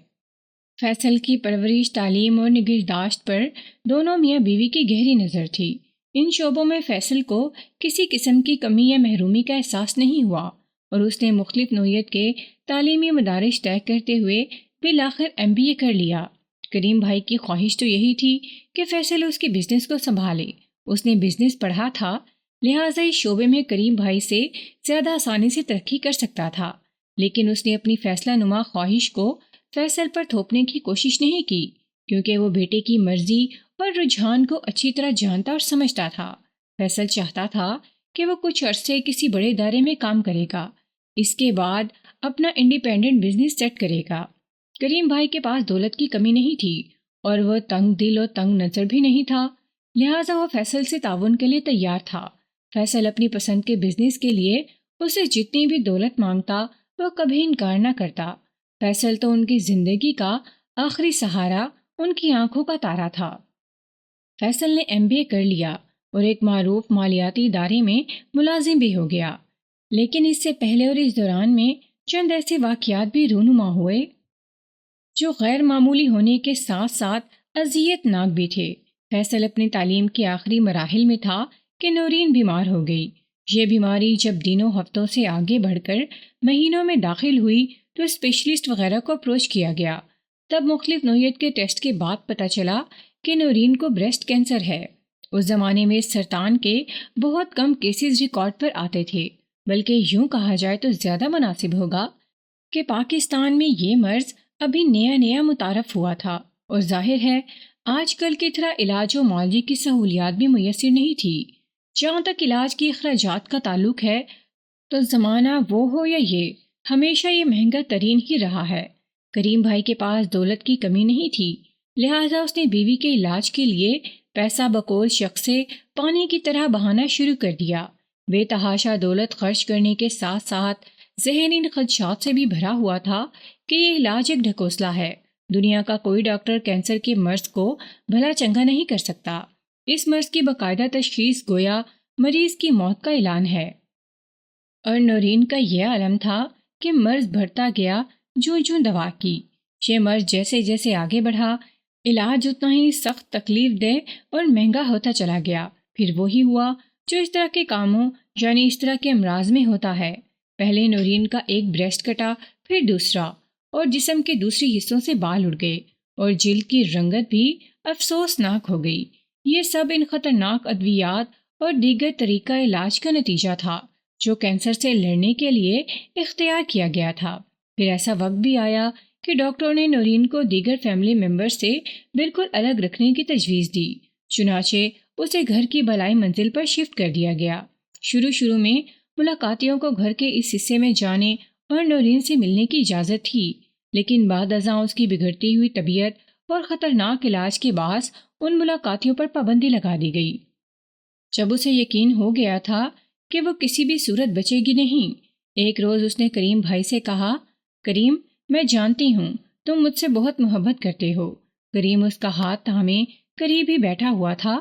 فیصل کی پرورش، تعلیم اور نگہداشت پر دونوں میاں بیوی کی گہری نظر تھی۔ ان شعبوں میں فیصل کو کسی قسم کی کمی یا محرومی کا احساس نہیں ہوا اور اس نے مختلف نوعیت کے تعلیمی مدارس طے کرتے ہوئے بالآخر MBA کر لیا۔ کریم بھائی کی خواہش تو یہی تھی کہ فیصل اس کے بزنس کو سنبھالے۔ اس نے بزنس پڑھا تھا، لہٰذا اس شعبے میں کریم بھائی سے زیادہ آسانی سے ترقی کر سکتا تھا، لیکن اس نے اپنی فیصلہ نما خواہش کو فیصل پر تھوپنے کی کوشش نہیں کی، کیونکہ وہ بیٹے کی مرضی اور رجحان کو اچھی طرح جانتا اور سمجھتا تھا۔ فیصل چاہتا تھا کہ وہ کچھ عرصے کسی بڑے ادارے میں کام کرے گا، اس کے بعد اپنا انڈیپینڈنٹ بزنس سیٹ کرے گا۔ کریم بھائی کے پاس دولت کی کمی نہیں تھی اور وہ تنگ دل اور تنگ نظر بھی نہیں تھا، لہٰذا وہ فیصل سے تعاون کے لیے تیار تھا۔ فیصل اپنی پسند کے بزنس کے لیے اسے جتنی بھی دولت مانگتا وہ کبھی انکار نہ کرتا۔ فیصل تو ان کی زندگی کا آخری سہارا، ان کی آنکھوں کا تارا تھا۔ فیصل نے MBA کر لیا اور ایک معروف مالیاتی ادارے میں ملازم بھی ہو گیا، لیکن اس سے پہلے اور اس دوران میں چند ایسے واقعات بھی رونما ہوئے جو غیر معمولی ہونے کے ساتھ ساتھ اذیت ناک بھی تھے۔ فیصل اپنی تعلیم کے آخری مراحل میں تھا کہ نورین بیمار ہو گئی۔ یہ بیماری جب دنوں ہفتوں سے آگے بڑھ کر مہینوں میں داخل ہوئی تو اسپیشلسٹ وغیرہ کو اپروچ کیا گیا۔ تب مختلف نوعیت کے ٹیسٹ کے بعد پتہ چلا کہ نورین کو بریسٹ کینسر ہے۔ اس زمانے میں سرطان کے بہت کم کیسز ریکارڈ پر آتے تھے، بلکہ یوں کہا جائے تو زیادہ مناسب ہوگا کہ پاکستان میں یہ مرض ابھی نیا متعارف ہوا تھا اور ظاہر ہے آج کل کی طرح علاج و معالجے کی سہولیات بھی میسر نہیں تھی۔ جہاں تک علاج کی اخراجات کا تعلق ہے تو زمانہ وہ ہو یا یہ، ہمیشہ یہ مہنگا ترین ہی رہا ہے۔ کریم بھائی کے پاس دولت کی کمی نہیں تھی، لہٰذا اس نے بیوی کے علاج کے لیے پیسہ بقول شخص سے پانی کی طرح بہانا شروع کر دیا۔ بے تحاشا دولت خرچ کرنے کے ساتھ ساتھ ذہن ان خدشات سے بھی بھرا ہوا تھا کہ یہ علاج ایک ڈھکوسلا ہے، دنیا کا کوئی ڈاکٹر کینسر کے مرض کو بھلا چنگا نہیں کر سکتا۔ اس مرض کی باقاعدہ تشخیص گویا مریض کی موت کا اعلان ہے، اور نورین کا یہ عالم تھا کہ مرض بڑھتا گیا جوں دوا کی۔ یہ مرض جیسے جیسے آگے بڑھا، علاج اتنا ہی سخت، تکلیف دہ اور مہنگا ہوتا چلا گیا۔ پھر وہی ہوا جو اس طرح کے کاموں یعنی اس طرح کے امراض میں ہوتا ہے۔ پہلے نورین کا ایک بریسٹ کٹا، پھر دوسرا، اور جسم کے دوسرے حصوں سے بال اڑ گئے اور جلد کی رنگت بھی افسوسناک ہو گئی۔ یہ سب ان خطرناک ادویات اور دیگر طریقہ علاج کا نتیجہ تھا جو کینسر سے لڑنے کے لیے اختیار کیا گیا تھا۔ پھر ایسا وقت بھی آیا کہ ڈاکٹروں نے نورین کو دیگر فیملی ممبر سے بالکل الگ رکھنے کی تجویز دی، چنانچہ اسے گھر کی بالائی منزل پر شفٹ کر دیا گیا۔ شروع میں ملاقاتیوں کو گھر کے اس حصے میں جانے اور نورین سے ملنے کی اجازت تھی، لیکن بعد ازاں اس کی بگڑتی ہوئی طبیعت اور خطرناک علاج کے باعث ان ملاقاتیوں پر پابندی لگا دی گئی۔ جب اسے یقین ہو گیا تھا کہ وہ کسی بھی صورت بچے گی نہیں، ایک روز اس نے کریم بھائی سے کہا، کریم، میں جانتی ہوں تم مجھ سے بہت محبت کرتے ہو۔ کریم اس کا ہاتھ تھامے قریب ہی بیٹھا ہوا تھا،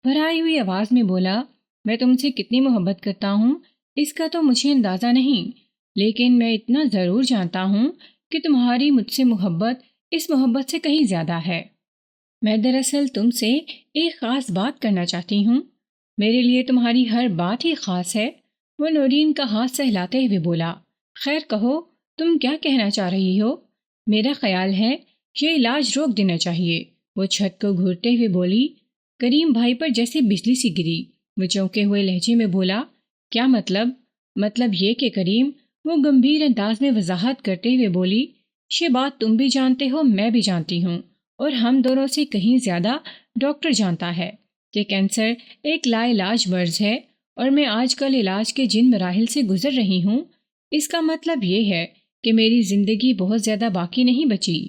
بھرائی ہوئی آواز میں بولا، میں تم سے کتنی محبت کرتا ہوں اس کا تو مجھے اندازہ نہیں، لیکن میں اتنا ضرور جانتا ہوں کہ تمہاری مجھ سے محبت اس محبت سے کہیں زیادہ ہے۔ میں دراصل تم سے ایک خاص بات کرنا چاہتی ہوں۔ میرے لیے تمہاری ہر بات ہی خاص ہے، وہ نورین کا ہاتھ سہلاتے ہوئے بولا۔ خیر کہو، تم کیا کہنا چاہ رہی ہو؟ میرا خیال ہے یہ علاج روک دینا چاہیے، وہ چھت کو گھورتے ہوئے بولی۔ کریم بھائی پر جیسے بجلی سی گری، وہ چونکے ہوئے لہجے میں بولا، کیا مطلب؟ مطلب یہ کہ کریم، وہ گمبھیر انداز میں وضاحت کرتے ہوئے بولی، یہ بات تم بھی جانتے ہو، میں بھی جانتی ہوں، اور ہم دونوں سے کہیں زیادہ ڈاکٹر جانتا ہے کہ کینسر ایک لا علاج مرض ہے، اور میں آج کل علاج کے جن مراحل سے گزر رہی ہوں، اس کا مطلب یہ ہے کہ میری زندگی بہت زیادہ باقی نہیں بچی۔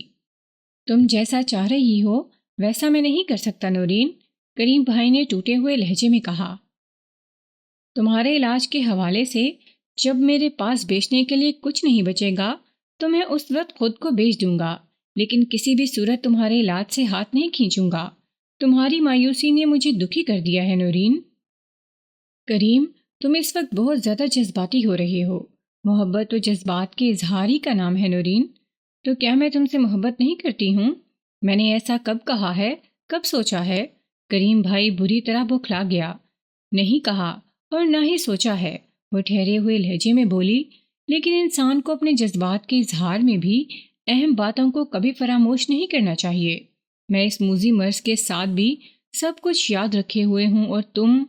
تم جیسا چاہ رہی ہو ویسا میں نہیں کر سکتا نورین، کریم بھائی نے ٹوٹے ہوئے لہجے میں کہا۔ تمہارے علاج کے حوالے سے جب میرے پاس بیچنے کے لیے کچھ نہیں بچے گا تو میں اس وقت خود کو بیچ دوں گا، لیکن کسی بھی صورت تمہارے علاج سے ہاتھ نہیں کھینچوں گا۔ تمہاری مایوسی نے مجھے دکھی کر دیا ہے نورین۔ کریم، تم اس وقت بہت زیادہ جذباتی ہو رہے ہو۔ محبت و جذبات کے اظہار ہی کا نام ہے نورین۔ تو کیا میں تم سے محبت نہیں کرتی ہوں؟ میں نے ایسا کب کہا ہے، کب سوچا ہے؟ کریم بھائی بری طرح بوکھلا گیا۔ نہیں کہا اور نہ ہی سوچا ہے، وہ ٹھہرے ہوئے لہجے میں بولی، لیکن انسان کو اپنے جذبات کے اظہار میں بھی اہم باتوں کو کبھی فراموش نہیں کرنا چاہیے۔ میں اس موذی مرض کے ساتھ بھی سب کچھ یاد رکھے ہوئے ہوں، اور تم…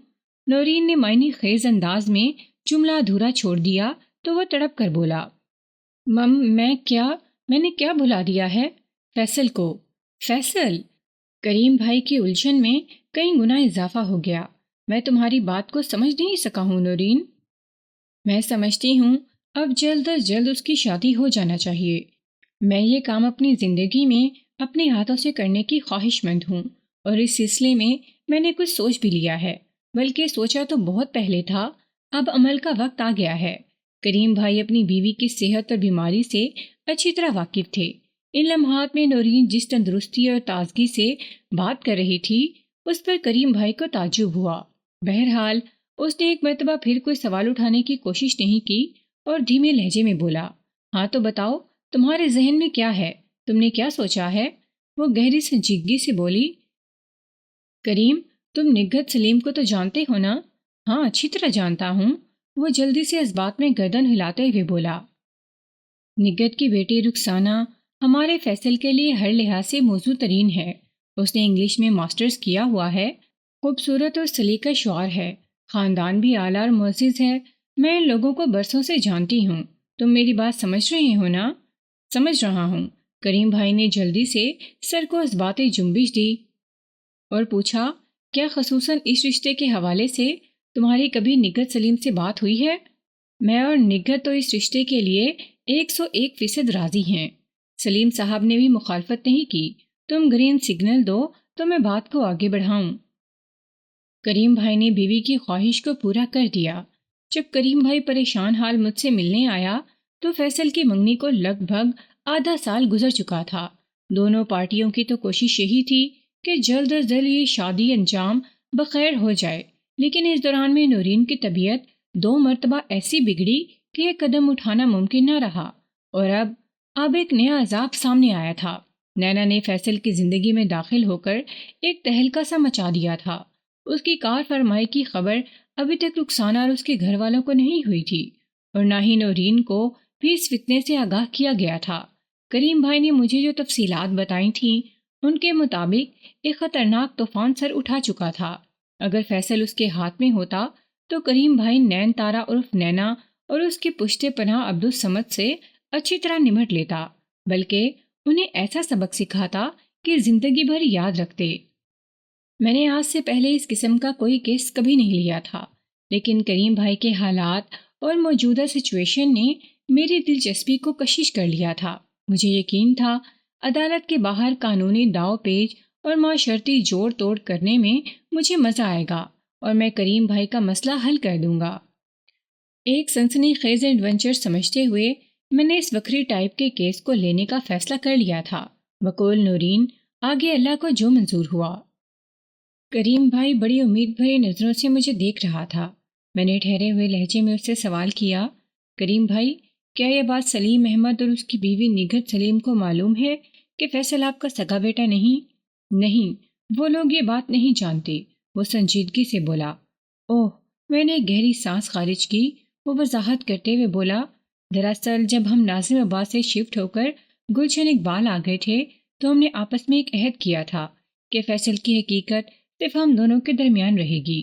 نورین نے معنی خیز انداز میں جملہ ادھورا چھوڑ دیا تو وہ تڑپ کر بولا، میں نے کیا بھلا دیا ہے؟ فیصل کو۔ فیصل؟ کریم بھائی کی الجھن میں کئی گنا اضافہ ہو گیا۔ میں تمہاری بات کو سمجھ نہیں سکا ہوں نورین۔ میں سمجھتی ہوں اب جلد از جلد اس کی شادی ہو جانا چاہیے۔ میں یہ کام اپنی زندگی میں اپنے ہاتھوں سے کرنے کی خواہش مند ہوں، اور اس سلسلے میں نے کچھ سوچ بھی لیا ہے، بلکہ سوچا تو بہت پہلے تھا، اب عمل کا وقت آ گیا ہے۔ کریم بھائی اپنی بیوی کی صحت اور بیماری سے اچھی طرح واقف تھے۔ ان لمحات میں نورین جس تندرستی اور تازگی سے بات کر رہی تھی، اس پر کریم بھائی کو تعجب ہوا۔ بہرحال اس نے ایک مرتبہ پھر کوئی سوال اٹھانے کی کوشش نہیں کی اور دھیمے لہجے میں بولا، ہاں تو بتاؤ، تمہارے ذہن میں کیا ہے؟ تم نے کیا سوچا ہے؟ وہ گہری سنجیدگی سے بولی۔ کریم، تم نگہت سلیم کو تو جانتے ہو نا؟ ہاں، اچھی طرح جانتا ہوں، وہ جلدی سے اس بات میں گردن ہلاتے ہوئے بولا۔ نگہت کی بیٹی رخسانہ ہمارے فیصل کے لیے ہر لحاظ سے موزوں ترین ہے۔ اس نے انگلش میں ماسٹرز کیا ہوا ہے، خوبصورت اور سلیقہ شعار ہے، خاندان بھی اعلیٰ اور معزز ہے۔ میں ان لوگوں کو برسوں سے جانتی ہوں۔ تم میری بات سمجھ رہے ہو نا؟ سمجھ رہا ہوں۔ کریم بھائی نے جلدی سے سر کو اس باتیں جنبش دی اور پوچھا، کیا خصوصاً اس رشتے کے حوالے سے تمہاری کبھی نگہت سلیم سے بات ہوئی ہے؟ میں اور نگہت تو اس رشتے کے لیے 101% راضی ہیں۔ سلیم صاحب نے بھی مخالفت نہیں کی۔ تم گرین سگنل دو تو میں بات کو آگے بڑھاؤں۔ کریم بھائی نے بیوی کی خواہش کو پورا کر دیا۔ جب کریم بھائی پریشان حال مجھ سے ملنے آیا تو فیصل کی منگنی کو لگ بھگ آدھا سال گزر چکا تھا۔ دونوں پارٹیوں کی تو کوشش یہی تھی کہ جلد از جلد یہ شادی انجام بخیر ہو جائے، لیکن اس دوران میں نورین کی طبیعت 2 مرتبہ ایسی بگڑی کہ یہ قدم اٹھانا ممکن نہ رہا، اور اب ایک نیا عذاب سامنے آیا تھا۔ نینا نے فیصل کی زندگی میں داخل ہو کر ایک تہلکہ سا مچا دیا تھا۔ اس کی کار فرمائی کی خبر ابھی تک رخسانہ اور اس کے گھر والوں کو نہیں ہوئی تھی، اور نہ ہی نورین کو بھی اس فتنے سے آگاہ کیا گیا تھا۔ کریم بھائی نے مجھے جو تفصیلات بتائی تھیں، ان کے مطابق ایک خطرناک طوفان سر اٹھا چکا تھا۔ اگر فیصل اس کے ہاتھ میں ہوتا تو کریم بھائی نین تارا عرف نینا اور اس کے پشتے پناہ عبدالصمد سے اچھی طرح نمٹ لیتا، بلکہ انہیں ایسا سبق سکھاتا کہ زندگی بھر یاد رکھتے۔ میں نے آج سے پہلے اس قسم کا کوئی کیس کبھی نہیں لیا تھا، لیکن کریم بھائی کے حالات اور موجودہ سچویشن نے میری دلچسپی کو کشش کر لیا تھا۔ مجھے یقین تھا عدالت کے باہر قانونی داؤ پیچ اور معاشرتی جوڑ توڑ کرنے میں مجھے مزہ آئے گا، اور میں کریم بھائی کا مسئلہ حل کر دوں گا۔ ایک سنسنی خیز ایڈونچر سمجھتے ہوئے میں نے اس وکری ٹائپ کے کیس کو لینے کا فیصلہ کر لیا تھا۔ بقول نورین، آگے اللہ کو جو منظور ہوا۔ کریم بھائی بڑی امید بھری نظروں سے مجھے دیکھ رہا تھا۔ میں نے ٹھہرے ہوئے لہجے میں اس سے سوال کیا، کریم بھائی، کیا یہ بات سلیم احمد اور اس کی بیوی نگہت سلیم کو معلوم ہے کہ فیصل آپ کا سگا بیٹا نہیں؟ نہیں، وہ لوگ یہ بات نہیں جانتے، وہ سنجیدگی سے بولا۔ اوہ، میں نے ایک گہری سانس خارج کی۔ وہ وضاحت کرتے ہوئے بولا، دراصل جب ہم ناظم آباد سے شفٹ ہو کر گلشن اقبال آ گئے تھے تو ہم نے آپس میں ایک عہد کیا تھا کہ فیصل کی حقیقت صرف ہم دونوں کے درمیان رہے گی۔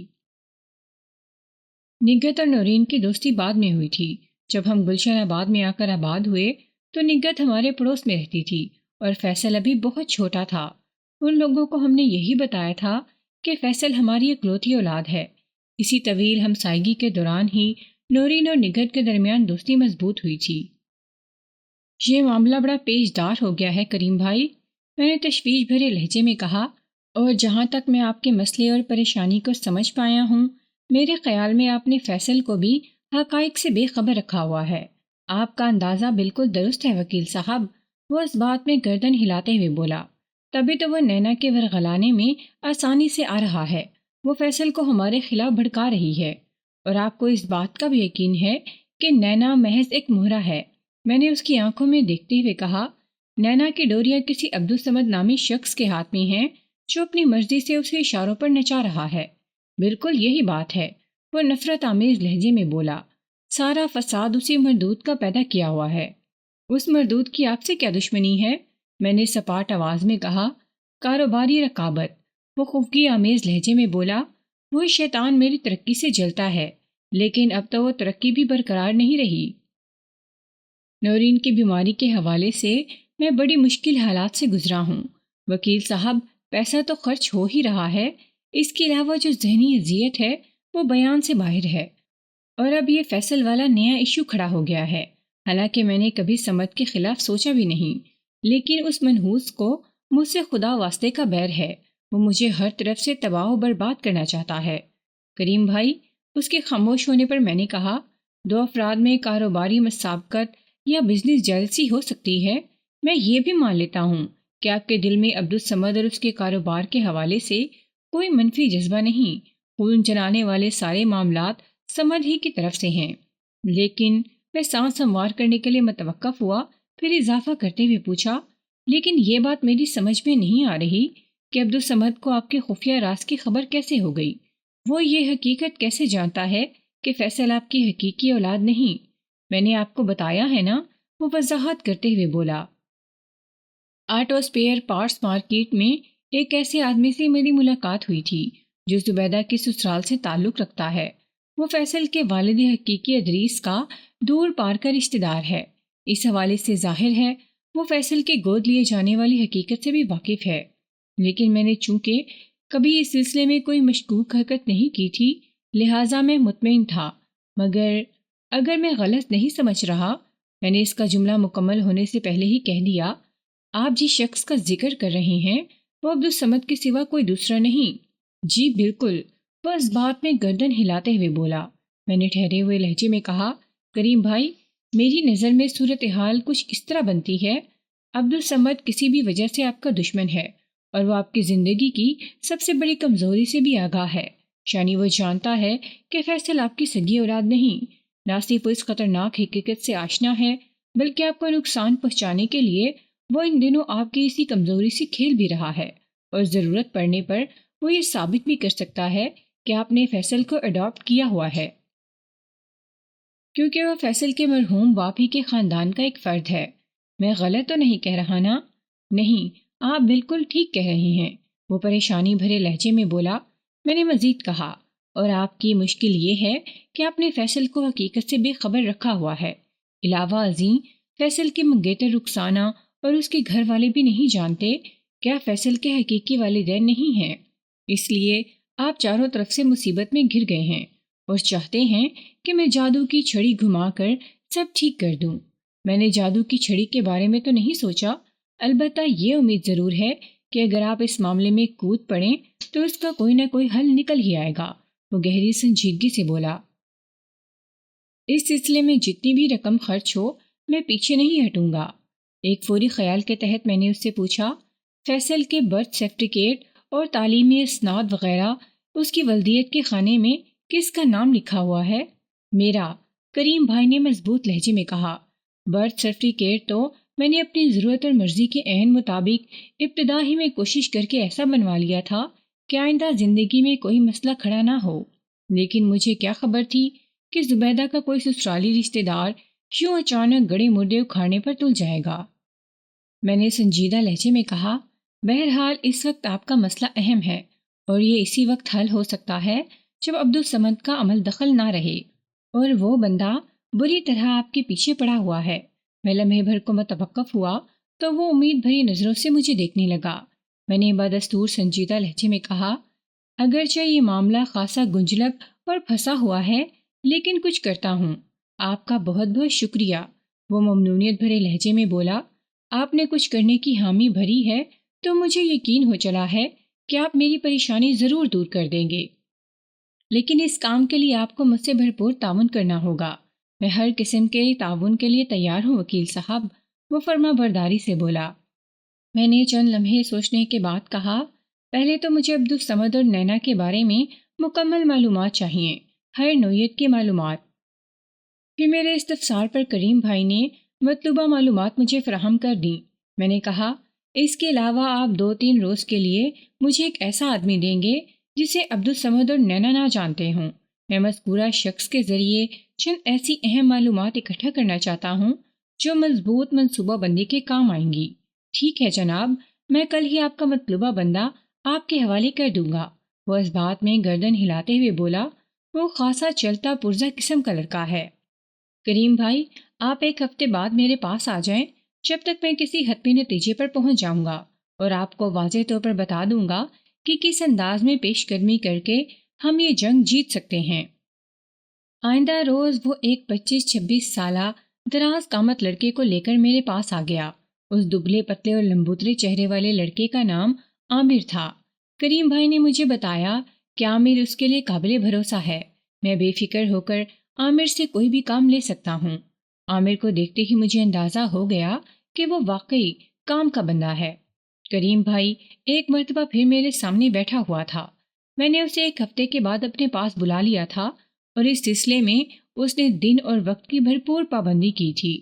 نگہت اور نورین کی دوستی بعد میں ہوئی تھی۔ جب ہم گلشن آباد میں آ کر آباد ہوئے تو نگہت ہمارے پڑوس میں رہتی تھی اور فیصل ابھی بہت چھوٹا تھا۔ ان لوگوں کو ہم نے یہی بتایا تھا کہ فیصل ہماری اکلوتی اولاد ہے۔ اسی طویل ہمسائیگی کے دوران ہی نورین اور نگہت کے درمیان دوستی مضبوط ہوئی تھی۔ یہ معاملہ بڑا پیچ دار ہو گیا ہے کریم بھائی، میں نے تشویش بھرے لہجے میں کہا، اور جہاں تک میں آپ کے مسئلے اور پریشانی کو سمجھ پایا ہوں، میرے خیال میں آپ نے فیصل کو بھی حقائق سے بے خبر رکھا ہوا ہے۔ آپ کا اندازہ بالکل درست ہے وکیل صاحب، وہ اس بات میں گردن ہلاتے ہوئے بولا۔ تبھی تو وہ نینا کے ورغلانے میں آسانی سے آ رہا ہے۔ وہ فیصل کو ہمارے خلاف بھڑکا رہی ہے، اور آپ کو اس بات کا بھی یقین ہے کہ نینا محض ایک مہرہ ہے۔ میں نے اس کی آنکھوں میں دیکھتے ہوئے کہا، نینا کی ڈوریاں کسی عبدالصمد نامی شخص کے ہاتھ میں ہیں جو اپنی مرضی سے اسے اشاروں پر نچا رہا ہے۔ بالکل یہی بات ہے، وہ نفرت آمیز لہجے میں بولا۔ سارا فساد اسی مردود کا پیدا کیا ہوا ہے۔ اس مردود کی آپ سے کیا دشمنی ہے؟ میں نے سپاٹ آواز میں کہا۔ کاروباری رقابت، وہ خفگی آمیز لہجے میں بولا۔ وہ شیطان میری ترقی سے جلتا ہے، لیکن اب تو وہ ترقی بھی برقرار نہیں رہی۔ نورین کی بیماری کے حوالے سے میں بڑی مشکل حالات سے گزرا ہوں وکیل صاحب، پیسہ تو خرچ ہو ہی رہا ہے، اس کے علاوہ جو ذہنی اذیت ہے وہ بیان سے باہر ہے، اور اب یہ فیصل والا نیا ایشو کھڑا ہو گیا ہے۔ حالانکہ میں نے کبھی سمت کے خلاف سوچا بھی نہیں، لیکن اس منحوس کو مجھ سے خدا واسطے کا بیر ہے، وہ مجھے ہر طرف سے تباہ و برباد کرنا چاہتا ہے۔ کریم بھائی، اس کے خاموش ہونے پر میں نے کہا، دو افراد میں کاروباری مسابقت یا بزنس جیلسی ہو سکتی ہے، میں یہ بھی مان لیتا ہوں کہ آپ کے دل میں عبدالصمد اور اس کے کاروبار کے حوالے سے کوئی منفی جذبہ نہیں، خون جلانے والے سارے معاملات سمد ہی کی طرف سے ہیں۔ لیکن میں سانس ہموار کرنے کے لیے متوقف ہوا، پھر اضافہ کرتے ہوئے پوچھا، لیکن یہ بات میری سمجھ میں نہیں آ رہی کہ عبدالصمد کو آپ کے خفیہ راز کی خبر کیسے ہو گئی؟ وہ یہ حقیقت کیسے جانتا ہے کہ فیصل آپ کی حقیقی اولاد نہیں؟ میں نے آپ کو بتایا ہے نا، وہ وضاحت کرتے ہوئے بولا۔ آٹو اسپیئر پارٹس مارکیٹ میں ایک ایسے آدمی سے میری ملاقات ہوئی تھی جو زبیدہ کے سسرال سے تعلق رکھتا ہے۔ وہ فیصل کے والد حقیقی ادریس کا دور پار کا رشتہ دار ہے۔ اس حوالے سے ظاہر ہے وہ فیصل کے گود لیے جانے والی حقیقت سے بھی واقف ہے، لیکن میں نے چونکہ کبھی اس سلسلے میں کوئی مشکوک حرکت نہیں کی تھی، لہٰذا میں مطمئن تھا۔ مگر اگر میں غلط نہیں سمجھ رہا، میں نے اس کا جملہ مکمل ہونے سے پہلے ہی کہہ دیا، آپ جس شخص کا ذکر کر رہے ہیں وہ عبدالصمد کے سوا کوئی دوسرا نہیں۔ جی بالکل، وہ اس بات میں گردن ہلاتے ہوئے بولا۔ میں نے ٹھہرے ہوئے لہجے میں کہا، کریم بھائی، میری نظر میں صورتحال کچھ اس طرح بنتی ہے، عبدالصمد کسی بھی وجہ سے آپ کا دشمن ہے، اور وہ آپ کی زندگی کی سب سے بڑی کمزوری سے بھی آگاہ ہے، یعنی وہ جانتا ہے کہ فیصل آپ کی سگی اولاد نہیں۔ نہ صرف اس خطرناک حقیقت سے آشنا ہے، بلکہ آپ کو نقصان پہنچانے کے لیے وہ ان دنوں آپ کی اسی کمزوری سے کھیل بھی رہا ہے، اور ضرورت پڑنے پر وہ یہ ثابت بھی کر سکتا ہے کہ آپ نے فیصل کو اڈاپٹ کیا ہوا ہے، کیونکہ وہ فیصل کے مرحوم باپ ہی کے خاندان کا ایک فرد ہے۔ میں غلط تو نہیں کہہ رہا نا؟ نہیں، آپ بالکل ٹھیک کہہ رہے ہیں، وہ پریشانی بھرے لہجے میں بولا۔ میں نے مزید کہا، اور آپ کی مشکل یہ ہے کہ آپ نے فیصل کو حقیقت سے بے خبر رکھا ہوا ہے۔ علاوہ ازیں فیصل کے منگیتر رخسانہ اور اس کے گھر والے بھی نہیں جانتے کہ آپ فیصل کے حقیقی والدین نہیں ہیں، اس لیے آپ چاروں طرف سے مصیبت میں گھر گئے ہیں اور چاہتے ہیں کہ میں جادو کی چھڑی گھما کر سب ٹھیک کر دوں۔ میں نے جادو کی چھڑی کے بارے میں تو نہیں سوچا، البتہ یہ امید ضرور ہے کہ اگر آپ اس معاملے میں کود پڑیں تو اس کا کوئی نہ کوئی حل نکل ہی آئے گا، وہ گہری سنجیدگی سے بولا۔ اس سلسلے میں جتنی بھی رقم خرچ ہو میں پیچھے نہیں ہٹوں گا۔ ایک فوری خیال کے تحت میں نے اس سے پوچھا، فیصل کے برتھ سرٹیفکیٹ اور تعلیمی اسناد وغیرہ اس کی ولدیت کے خانے میں کس کا نام لکھا ہوا ہے؟ میرا، کریم بھائی نے مضبوط لہجے میں کہا۔ برتھ سرٹیفکیٹ تو میں نے اپنی ضرورت اور مرضی کے عین مطابق ابتدا ہی میں کوشش کر کے ایسا بنوا لیا تھا کہ آئندہ زندگی میں کوئی مسئلہ کھڑا نہ ہو۔ لیکن مجھے کیا خبر تھی کہ زبیدہ کا کوئی سسرالی رشتہ دار یوں اچانک گڑے مردے اکھاڑنے پر تل جائے گا۔ میں نے سنجیدہ لہجے میں کہا، بہرحال اس وقت آپ کا مسئلہ اہم ہے اور یہ اسی وقت حل ہو سکتا ہے جب عبدالصمد کا عمل دخل نہ رہے، اور وہ بندہ بری طرح آپ کے پیچھے پڑا ہوا ہے۔ میں لمحے بھر کو متوقف ہوا تو وہ امید بھری نظروں سے مجھے دیکھنے لگا۔ میں نے بدستور سنجیدہ لہجے میں کہا، اگرچہ یہ معاملہ خاصا گنجلک اور پھنسا ہوا ہے، لیکن کچھ کرتا ہوں۔ آپ کا بہت بہت شکریہ۔ وہ ممنونیت بھرے لہجے میں بولا، آپ نے کچھ کرنے کی حامی بھری ہے تو مجھے یقین ہو چلا ہے کہ آپ میری پریشانی ضرور دور کر دیں گے، لیکن اس کام کے لیے آپ کو مجھ سے بھرپور تعاون کرنا ہوگا۔ میں ہر قسم کے تعاون کے لیے تیار ہوں وکیل صاحب، وہ فرما برداری سے بولا۔ میں نے چند لمحے سوچنے کے بعد کہا، پہلے تو مجھے عبدالصمد اور نینا کے بارے میں مکمل معلومات چاہیے، ہر نوعیت کی معلومات۔ پھر میرے استفسار پر کریم بھائی نے مطلوبہ معلومات مجھے فراہم کر دیں۔ میں نے کہا، اس کے علاوہ آپ 2-3 روز کے لیے مجھے ایک ایسا آدمی دیں گے جسے عبدالصمد اور نینا نہ جانتے ہوں۔ میں مذکورہ شخص کے ذریعے چند ایسی اہم معلومات اکٹھا کرنا چاہتا ہوں جو مضبوط منصوبہ بندی کے کام آئیں گی۔ ٹھیک ہے جناب، میں کل ہی آپ کا مطلوبہ بندہ آپ کے حوالے کر دوں گا۔ وہ اس بات میں گردن ہلاتے ہوئے بولا، وہ خاصا چلتا پرزہ قسم کا لڑکا ہے۔ کریم بھائی، آپ ایک ہفتے بعد میرے پاس آ جائیں، جب تک میں کسی حتمی نتیجے پر پہنچ جاؤں گا اور آپ کو واضح طور پر بتا دوں گا کہ کس انداز میں پیش قدمی کر کے ہم یہ جنگ جیت سکتے ہیں۔ آئندہ روز وہ ایک 25-26 سالہ دراز قامت لڑکے کو لے کر میرے پاس آ گیا۔ اس دبلے پتلے اور لمبوترے چہرے والے لڑکے کا نام عامر تھا۔ کریم بھائی نے مجھے بتایا کہ عامر اس کے لیے قابل بھروسہ ہے۔ میں بے فکر ہو کر عامر سے کوئی بھی کام لے سکتا ہوں۔ عامر کو دیکھتے ہی مجھے اندازہ ہو گیا کہ وہ واقعی کام کا بندہ ہے۔ کریم بھائی ایک مرتبہ پھر میرے سامنے بیٹھا ہوا تھا۔ میں نے اسے ایک ہفتے کے بعد اپنے پاس بلا لیا تھا اور اس سلسلے میں اس نے دن اور وقت کی بھرپور پابندی کی تھی۔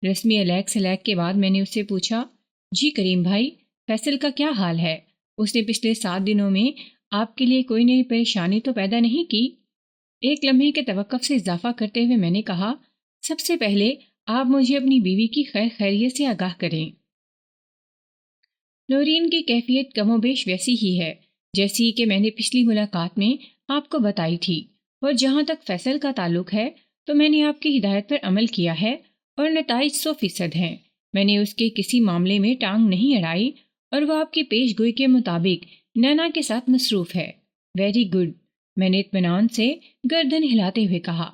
رسمی الیک سلیک کے بعد میں نے اس سے پوچھا، جی کریم بھائی، فیصل کا کیا حال ہے؟ اس نے پچھلے 7 دنوں میں آپ کے لیے کوئی نئی پریشانی تو پیدا نہیں کی؟ ایک لمحے کے توقف سے اضافہ کرتے ہوئے میں نے کہا، سب سے پہلے آپ مجھے اپنی بیوی کی خیر خیریت سے آگاہ کریں۔ نورین کی کیفیت کم و بیش ویسی ہی ہے جیسی کہ میں نے پچھلی ملاقات میں آپ کو بتائی تھی، اور جہاں تک فیصل کا تعلق ہے تو میں نے آپ کی ہدایت پر عمل کیا ہے اور نتائج 100% ہیں۔ میں نے اس کے کسی معاملے میں ٹانگ نہیں اڑائی اور وہ آپ کی پیش گوئی کے مطابق نینا کے ساتھ مصروف ہے۔ ویری گڈ، میں نے اطمینان سے گردن ہلاتے ہوئے کہا۔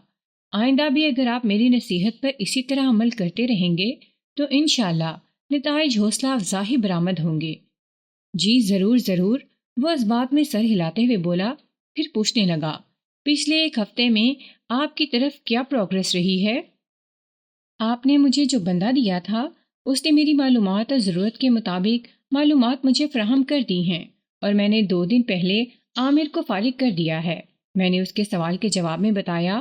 آئندہ بھی اگر آپ میری نصیحت پر اسی طرح عمل کرتے رہیں گے تو انشاءاللہ نتائج حوصلہ افزا ہی برآمد ہوں گے۔ جی ضرور ضرور، وہ اس بات میں سر ہلاتے ہوئے بولا، پھر پوچھنے لگا، پچھلے ایک ہفتے میں آپ کی طرف کیا پروگرس رہی ہے؟ آپ نے مجھے جو بندہ دیا تھا اس نے میری معلومات اور ضرورت کے مطابق معلومات مجھے فراہم کر دی ہیں، اور میں نے 2 دن پہلے عامر کو فارغ کر دیا ہے۔ میں نے اس کے سوال کے جواب میں بتایا،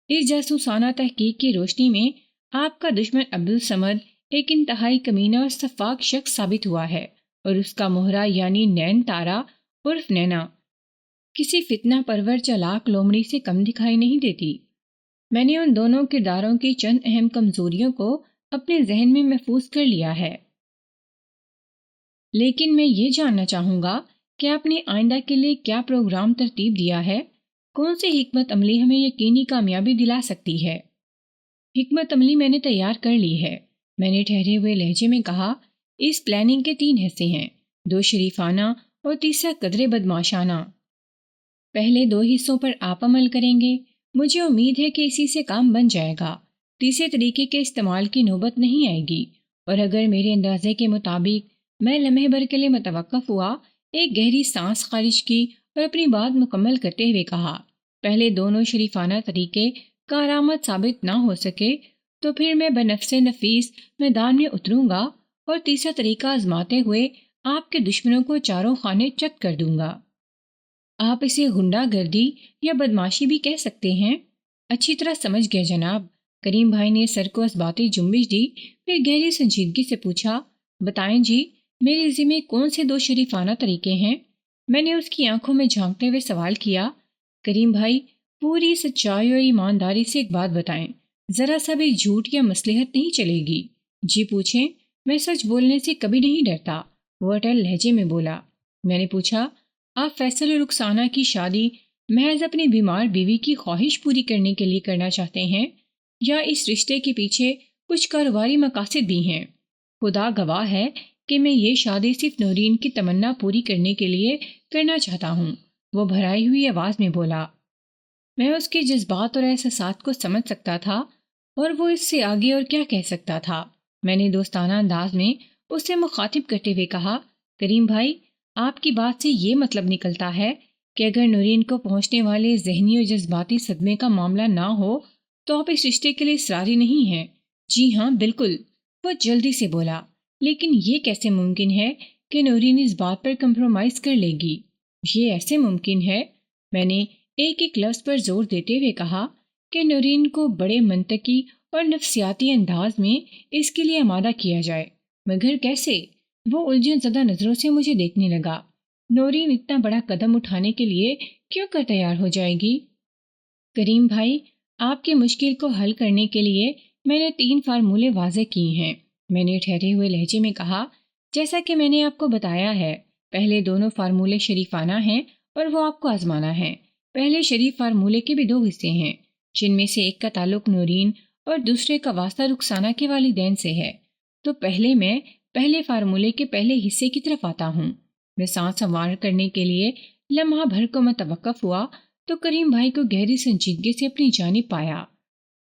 اس جاسوسانہ تحقیق کی روشنی میں آپ کا دشمن عبدالصمد ایک انتہائی کمینہ اور سفاک شخص ثابت ہوا ہے، اور اس کا مہرہ یعنی نین تارا عرف نینا کسی فتنہ پرور چالاک لومڑی سے کم دکھائی نہیں دیتی۔ میں نے ان دونوں کرداروں کی چند اہم کمزوریوں کو اپنے ذہن میں محفوظ کر لیا ہے، لیکن میں یہ جاننا چاہوں گا کہ آپ نے آئندہ کے لیے کیا پروگرام ترتیب دیا ہے؟ کون سی حکمت عملی ہمیں یقینی کامیابی دلا سکتی ہے؟ حکمت عملی میں نے تیار کر لی ہے، میں نے ٹھہرے ہوئے لہجے میں کہا۔ اس پلاننگ کے 3 حصے ہیں، 2 شریفانہ اور تیسرا قدرے بدمعاشانہ۔ پہلے 2 حصوں پر آپ عمل کریں گے، مجھے امید ہے کہ اسی سے کام بن جائے گا۔ تیسرے طریقے کے استعمال کی نوبت نہیں آئے گی، اور اگر میرے اندازے کے مطابق میں لمحے بھر کے لیے متوقف ہوا، ایک گہری سانس خارج کی اور اپنی بات مکمل کرتے ہوئے کہا، پہلے دونوں شریفانہ طریقے کارآمد ثابت نہ ہو سکے تو پھر میں بنفس نفیس میدان میں اتروں گا اور تیسرا طریقہ آزماتے ہوئے آپ کے دشمنوں کو چاروں خانے چت کر دوں گا۔ آپ اسے غنڈہ گردی یا بدماشی بھی کہہ سکتے ہیں۔ اچھی طرح سمجھ گئے جناب۔ کریم بھائی نے سر کو اسباتی جنبش دی، پھر گہری سنجیدگی سے پوچھا، بتائیں جی، میرے ذمے کون سے 2 شریفانہ طریقے ہیں؟ میں نے اس کی آنکھوں میں جھانکتے ہوئے سوال کیا۔ کریم بھائی، پوری سچائی اور ایمانداری سے ایک بات بتائیں، ذرا سا بھی جھوٹ یا مصلحت نہیں چلے گی۔ جی پوچھیں، میں سچ بولنے سے کبھی نہیں ڈرتا، وہ اٹل لہجے میں بولا۔ میں نے پوچھا، آپ فیصل اور رخسانہ کی شادی محض اپنی بیمار بیوی کی خواہش پوری کرنے کے لیے کرنا چاہتے ہیں یا اس رشتے کے پیچھے کچھ کاروباری مقاصد بھی ہیں؟ خدا گواہ ہے کہ میں یہ شادی صرف نورین کی تمنا پوری کرنے کے لیے کرنا چاہتا ہوں، وہ بھرائی ہوئی آواز میں بولا۔ میں اس کے جذبات اور احساسات کو سمجھ سکتا تھا اور وہ اس سے آگے اور کیا کہہ سکتا تھا۔ میں نے دوستانہ انداز میں اسے مخاطب کرتے ہوئے کہا، کریم بھائی، آپ کی بات سے یہ مطلب نکلتا ہے کہ اگر نورین کو پہنچنے والے ذہنی اور جذباتی صدمے کا معاملہ نہ ہو تو آپ اس رشتے کے لیے اصراری نہیں ہیں؟ جی ہاں، بالکل، وہ جلدی سے بولا۔ لیکن یہ کیسے ممکن ہے کہ نورین اس بات پر کمپرومائز کر لے گی؟ یہ ایسے ممکن ہے، میں نے ایک ایک لفظ پر زور دیتے ہوئے کہا، کہ نورین کو بڑے منطقی اور نفسیاتی انداز میں اس کے لیے آمادہ کیا جائے۔ مگر کیسے؟ وہ الجھن زدہ نظروں سے مجھے دیکھنے لگا۔ نورین اتنا بڑا قدم اٹھانے کے لیے کیوں کر تیار ہو جائے گی؟ کریم بھائی، آپ کی مشکل کو حل کرنے کے لیے میں نے 3 فارمولے واضح کیے ہیں، میں نے ٹھہرے ہوئے لہجے میں کہا۔ جیسا کہ میں نے آپ کو بتایا ہے، پہلے دونوں فارمولے شریفانہ ہیں اور وہ آپ کو آزمانا ہے۔ پہلے شریف فارمولے کے بھی 2 حصے ہیں، جن میں سے ایک کا تعلق نورین اور دوسرے کا واسطہ رخسانہ کے والدین سے ہے۔ تو میں پہلے فارمولے کے پہلے حصے کی طرف آتا ہوں۔ میں سانس سنوار کرنے کے لیے لمحہ بھر کو متوقف ہوا تو کریم بھائی کو گہری سنجیدگی سے اپنی جانب پایا۔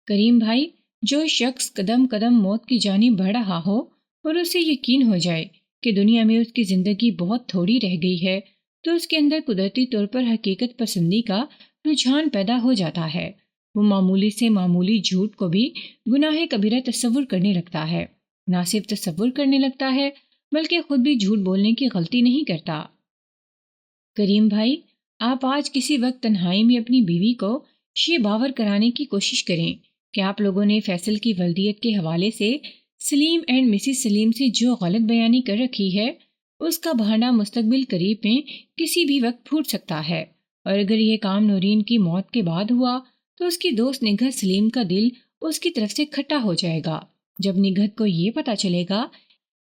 کریم بھائی، جو شخص قدم قدم موت کی جانب بڑھ رہا ہو اور اسے یقین ہو جائے کہ دنیا میں اس کی زندگی بہت تھوڑی رہ گئی ہے، تو اس کے اندر قدرتی طور پر حقیقت پسندی کا رجحان پیدا ہو جاتا ہے۔ وہ معمولی سے معمولی جھوٹ کو بھی گناہ کبیرہ تصور کرنے لگتا ہے، نہ صرف تصور کرنے لگتا ہے بلکہ خود بھی جھوٹ بولنے کی غلطی نہیں کرتا۔ کریم بھائی، آپ آج کسی وقت تنہائی میں اپنی بیوی کو یہ باور کرانے کی کوشش کریں کہ آپ لوگوں نے فیصل کی ولدیت کے حوالے سے سلیم اینڈ مسز سلیم سے جو غلط بیانی کر رکھی ہے، اس کا بہانہ مستقبل قریب میں کسی بھی وقت پھوٹ سکتا ہے، اور اگر یہ کام نورین کی موت کے بعد ہوا تو اس کی دوست نگہت سلیم کا دل اس کی طرف سے کھٹا ہو جائے گا۔ جب نگہت کو یہ پتہ چلے گا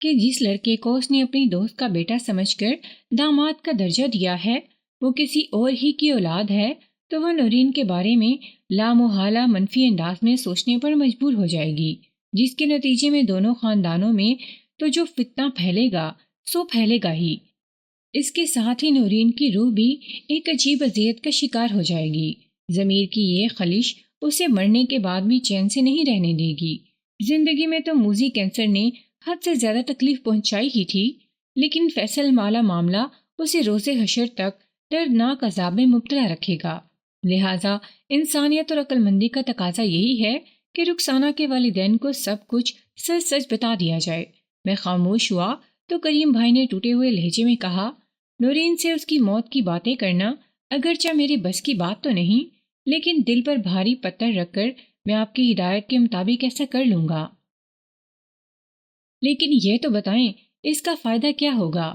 کہ جس لڑکے کو اس نے اپنی دوست کا بیٹا سمجھ کر داماد کا درجہ دیا ہے وہ کسی اور ہی کی اولاد ہے، تو وہ نورین کے بارے میں لامحالہ منفی انداز میں سوچنے پر مجبور ہو جائے گی، جس کے نتیجے میں دونوں خاندانوں میں تو جو فتنہ پھیلے گا سو پھیلے گا ہی۔ اس کے ساتھ ہی نورین کی روح بھی ایک عجیب اذیت کا شکار ہو جائے گی۔ ضمیر کی یہ خلش اسے مرنے کے بعد بھی چین سے نہیں رہنے دے گی۔ زندگی میں تو موذی کینسر نے حد سے زیادہ تکلیف پہنچائی ہی تھی، لیکن فیصل والا معاملہ اسے روز حشر تک دردناک عذاب میں مبتلا رکھے گا۔ لہٰذا انسانیت اور عقل مندی کا تقاضا یہی ہے کہ رخسانہ کے والدین کو سب کچھ سچ سچ بتا دیا جائے۔ میں خاموش ہوا تو کریم بھائی نے ٹوٹے ہوئے لہجے میں کہا، نورین سے اس کی موت کی باتیں کرنا اگرچہ میری بس کی بات تو نہیں، لیکن دل پر بھاری پتھر رکھ کر میں آپ کی ہدایت کے مطابق ایسا کر لوں گا۔ لیکن یہ تو بتائیں، اس کا فائدہ کیا ہوگا؟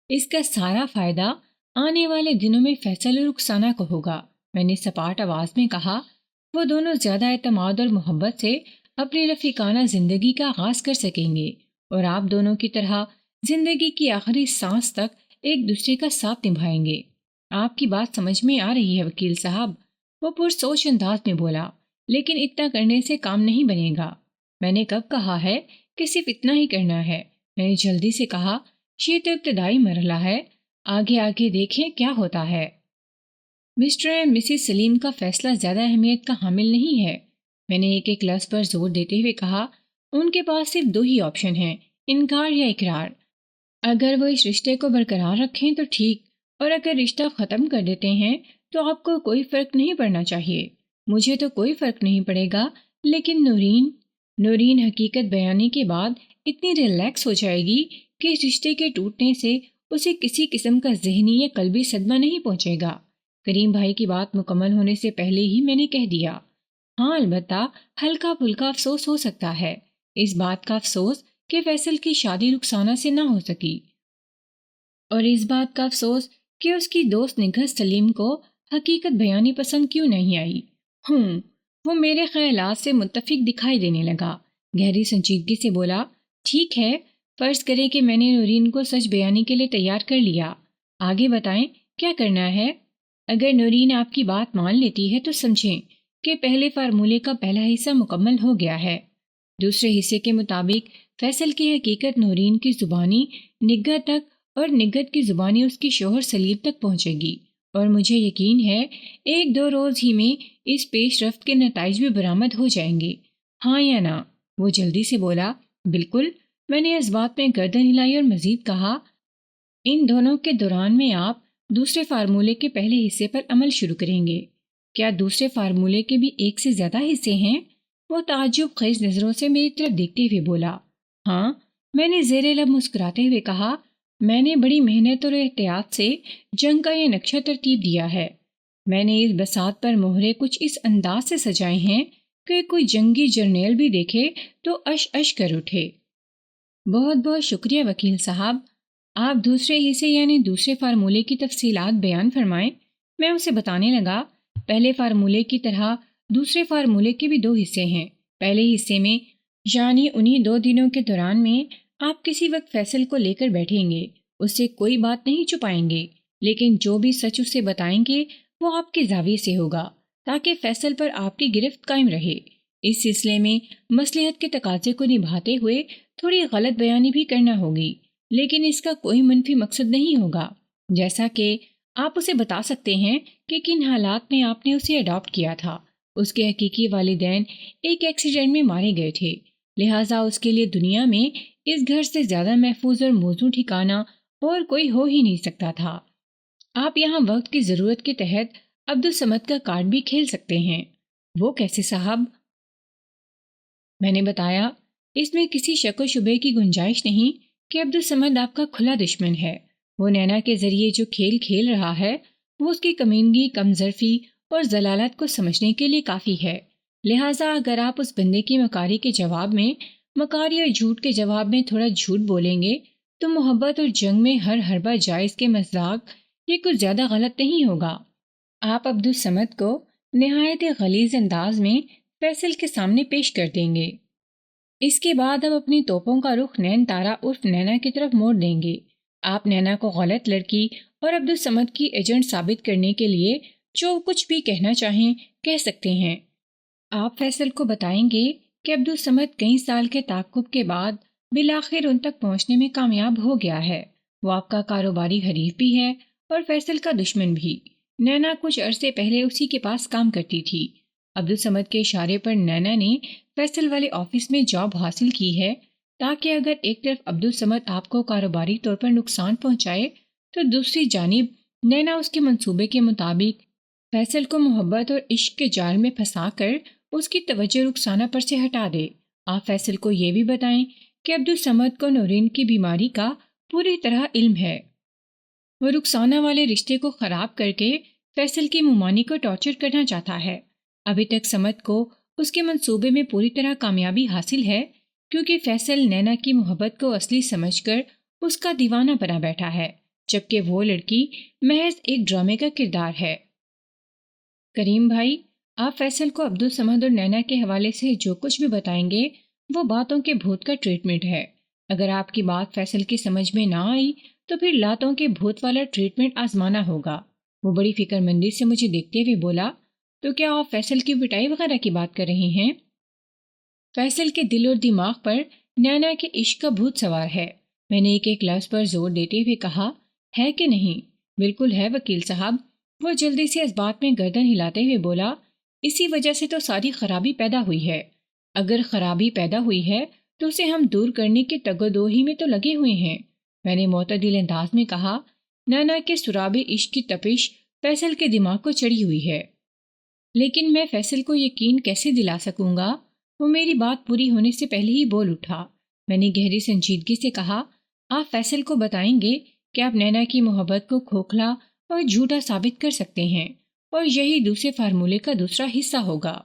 اس کا سارا فائدہ آنے والے دنوں میں فیصل اور رخسانہ کو ہوگا، میں نے سپاٹ آواز میں کہا۔ وہ دونوں زیادہ اعتماد اور محبت سے اپنی رفیقانہ زندگی کا آغاز کر سکیں گے، اور آپ دونوں کی طرح زندگی کی آخری سانس تک ایک دوسرے کا ساتھ نبھائیں گے۔ آپ کی بات سمجھ میں آ رہی ہے وکیل صاحب، وہ پرسوچ انداز میں بولا، لیکن اتنا کرنے سے کام نہیں بنے گا۔ میں نے کب کہا ہے کہ صرف اتنا ہی کرنا ہے؟ میں نے جلدی سے کہا، یہ تو ابتدائی مرحلہ ہے، آگے آگے دیکھیں کیا ہوتا ہے۔ مسٹر اینڈ مسز سلیم کا فیصلہ زیادہ اہمیت کا حامل نہیں ہے، میں نے ایک ایک لفظ پر زور دیتے ہوئے کہا۔ ان کے پاس صرف 2 ہی آپشن ہیں، انکار یا اقرار۔ اگر وہ اس رشتے کو برقرار رکھیں تو ٹھیک، اور اگر رشتہ ختم کر دیتے ہیں تو آپ کو کوئی فرق نہیں پڑنا چاہیے۔ مجھے تو کوئی فرق نہیں پڑے گا، لیکن نورین حقیقت بیانی کے بعد اتنی ریلیکس ہو جائے گی کہ اس رشتے کے ٹوٹنے سے اسے کسی قسم کا ذہنی یا قلبی صدمہ نہیں پہنچے گا۔ کریم بھائی کی بات مکمل ہونے سے پہلے ہی میں نے کہہ دیا، ہاں البتہ ہلکا پھلکا افسوس ہو سکتا ہے، اس بات کا افسوس کہ فیصل کی شادی رخسانہ سے نہ ہو سکی، اور اس بات کا افسوس کہ اس کی دوست نگہت سلیم کو حقیقت بیانی پسند کیوں نہیں آئی؟ وہ میرے خیالات سے متفق دکھائی دینے لگا۔ گہری سنجیدگی سے بولا، ٹھیک ہے، فرض کریں کہ میں نے نورین کو سچ بیانی کے لیے تیار کر لیا، آگے بتائیں کیا کرنا ہے؟ اگر نورین آپ کی بات مان لیتی ہے تو سمجھیں کہ پہلے فارمولے کا پہلا حصہ مکمل ہو گیا ہے۔ دوسرے حصے کے مطابق فیصل کی حقیقت نورین کی زبانی نگہت تک اور نگہت کی زبانی اس کی شوہر سلیم تک پہنچے گی، اور مجھے یقین ہے 1-2 روز ہی میں اس پیش رفت کے نتائج بھی برآمد ہو جائیں گے، ہاں یا نہ؟ وہ جلدی سے بولا، بالکل۔ میں نے اس بات میں گردن ہلائی اور مزید کہا، ان دونوں کے دوران میں آپ دوسرے فارمولے کے پہلے حصے پر عمل شروع کریں گے۔ کیا دوسرے فارمولے کے بھی ایک سے زیادہ حصے ہیں؟ وہ تعجب خیز نظروں سے میری طرف دیکھتے ہوئے بولا، ہاں۔ میں نے زیر لب مسکراتے ہوئے کہا، میں نے بڑی محنت اور احتیاط سے جنگ کا یہ نقشہ ترتیب دیا ہے۔ میں نے اس بساط پر مہرے کچھ اس انداز سے سجائے ہیں کہ کوئی جنگی جرنیل بھی دیکھے تو اش اش کر اٹھے۔ بہت بہت شکریہ وکیل صاحب، آپ دوسرے حصے یعنی دوسرے فارمولے کی تفصیلات بیان فرمائیں۔ میں اسے بتانے لگا، پہلے فارمولے کی طرح دوسرے فارمولے کے بھی 2 حصے ہیں۔ پہلے حصے میں یعنی انہی 2 دنوں کے دوران میں آپ کسی وقت فیصل کو لے کر بیٹھیں گے، اس سے کوئی بات نہیں چھپائیں گے، لیکن جو بھی سچ اسے بتائیں گے وہ آپ کے زاویے سے ہوگا تاکہ فیصل پر آپ کی گرفت قائم رہے۔ اس سلسلے میں مصلحت کے تقاضے کو نبھاتے ہوئے تھوڑی غلط بیانی بھی کرنا ہوگی، لیکن اس کا کوئی منفی مقصد نہیں ہوگا، جیسا کہ آپ اسے بتا سکتے ہیں کہ کن حالات میں آپ نے اسے اڈاپٹ کیا تھا۔ اس کے حقیقی والدین ایک ایکسیڈنٹ میں مارے گئے تھے، لہٰذا اس کے لیے دنیا میں اس گھر سے زیادہ محفوظ اور موزوں ٹھکانہ اور کوئی ہو ہی نہیں سکتا تھا۔ آپ یہاں وقت کی ضرورت کے تحت عبدالصمد کا کارڈ بھی کھیل سکتے ہیں۔ وہ کیسے صاحب؟ میں نے بتایا، اس میں کسی شک و شبے کی گنجائش نہیں کہ عبدالصمد آپ کا کھلا دشمن ہے۔ وہ نینا کے ذریعے جو کھیل کھیل رہا ہے وہ اس کی کمینگی، کمظرفی اور ضلالت کو سمجھنے کے لیے کافی ہے، لہٰذا اگر آپ اس بندے کی مکاری کے جواب میں مکاری اور جھوٹ کے جواب میں تھوڑا جھوٹ بولیں گے تو محبت اور جنگ میں ہر حربہ جائز کے مذاق یہ کچھ زیادہ غلط نہیں ہوگا۔ آپ عبدالصمد کو نہایت غلیظ انداز میں فیصل کے سامنے پیش کر دیں گے۔ اس کے بعد اب اپنی توپوں کا رخ نین تارا عرف نینا کی طرف موڑ دیں گے۔ آپ نینا کو غلط لڑکی اور عبدالصمد کی ایجنٹ ثابت کرنے کے لیے جو کچھ بھی کہنا چاہیں کہہ سکتے ہیں۔ آپ فیصل کو بتائیں گے کہ عبدالصمد کئی سال کے تعاقب کے بعد بالآخر ان تک پہنچنے میں کامیاب ہو گیا ہے۔ وہ آپ کا کاروباری حریف بھی ہے اور فیصل کا دشمن بھی۔ نینا کچھ عرصے پہلے اسی کے پاس کام کرتی تھی۔ عبدالصمد کے اشارے پر نینا نے فیصل والے آفس میں جاب حاصل کی ہے تاکہ اگر ایک طرف عبدالصمد آپ کو کاروباری طور پر نقصان پہنچائے تو دوسری جانب نینا اس کے منصوبے کے مطابق فیصل کو محبت اور عشق کے جال میں پھنسا کر اس کی توجہ رخسانہ پر سے ہٹا دے۔ آپ فیصل کو یہ بھی بتائیں کہ عبدالصمد کو نورین کی بیماری کا پوری طرح علم ہے۔ وہ رخسانہ والے رشتے کو خراب کر کے فیصل کی ممانی کو ٹارچر کرنا چاہتا ہے۔ ابھی تک صمد کو اس کے منصوبے میں پوری طرح کامیابی حاصل ہے کیونکہ فیصل نینا کی محبت کو اصلی سمجھ کر اس کا دیوانہ بنا بیٹھا ہے، جبکہ وہ لڑکی محض ایک ڈرامے کا کردار ہے۔ کریم بھائی، آپ فیصل کو عبدالصمد اور نینا کے حوالے سے جو کچھ بھی بتائیں گے وہ باتوں کے بھوت کا ٹریٹمنٹ ہے۔ اگر آپ کی بات فیصل کی سمجھ میں نہ آئی تو پھر لاتوں کے بھوت والا ٹریٹمنٹ آزمانا ہوگا۔ وہ بڑی فکر مندی سے مجھے دیکھتے ہوئے بولا، تو کیا آپ فیصل کی پٹائی وغیرہ کی بات کر رہے ہیں؟ فیصل کے دل اور دماغ پر نینا کے عشق کا بھوت سوار ہے۔ میں نے ایک لفظ پر زور دیتے ہوئے کہا، ہے کہ نہیں؟ بالکل ہے وکیل صاحب۔ وہ جلدی سے اس بات میں گردن ہلاتے ہوئے بولا، اسی وجہ سے تو ساری خرابی پیدا ہوئی ہے۔ اگر خرابی پیدا ہوئی ہے تو اسے ہم دور کرنے کی تگودوہی میں تو لگے ہوئے ہیں۔ میں نے معتدل انداز میں کہا، نینا کے سراب عشق کی تپش فیصل کے دماغ کو چڑھی ہوئی ہے، لیکن میں فیصل کو یقین کیسے دلا سکوں گا؟ وہ میری بات پوری ہونے سے پہلے ہی بول اٹھا۔ میں نے گہری سنجیدگی سے کہا، آپ فیصل کو بتائیں گے کہ آپ نینا کی محبت کو کھوکھلا اور جھوٹا ثابت کر سکتے ہیں، اور یہی دوسرے فارمولے کا دوسرا حصہ ہوگا۔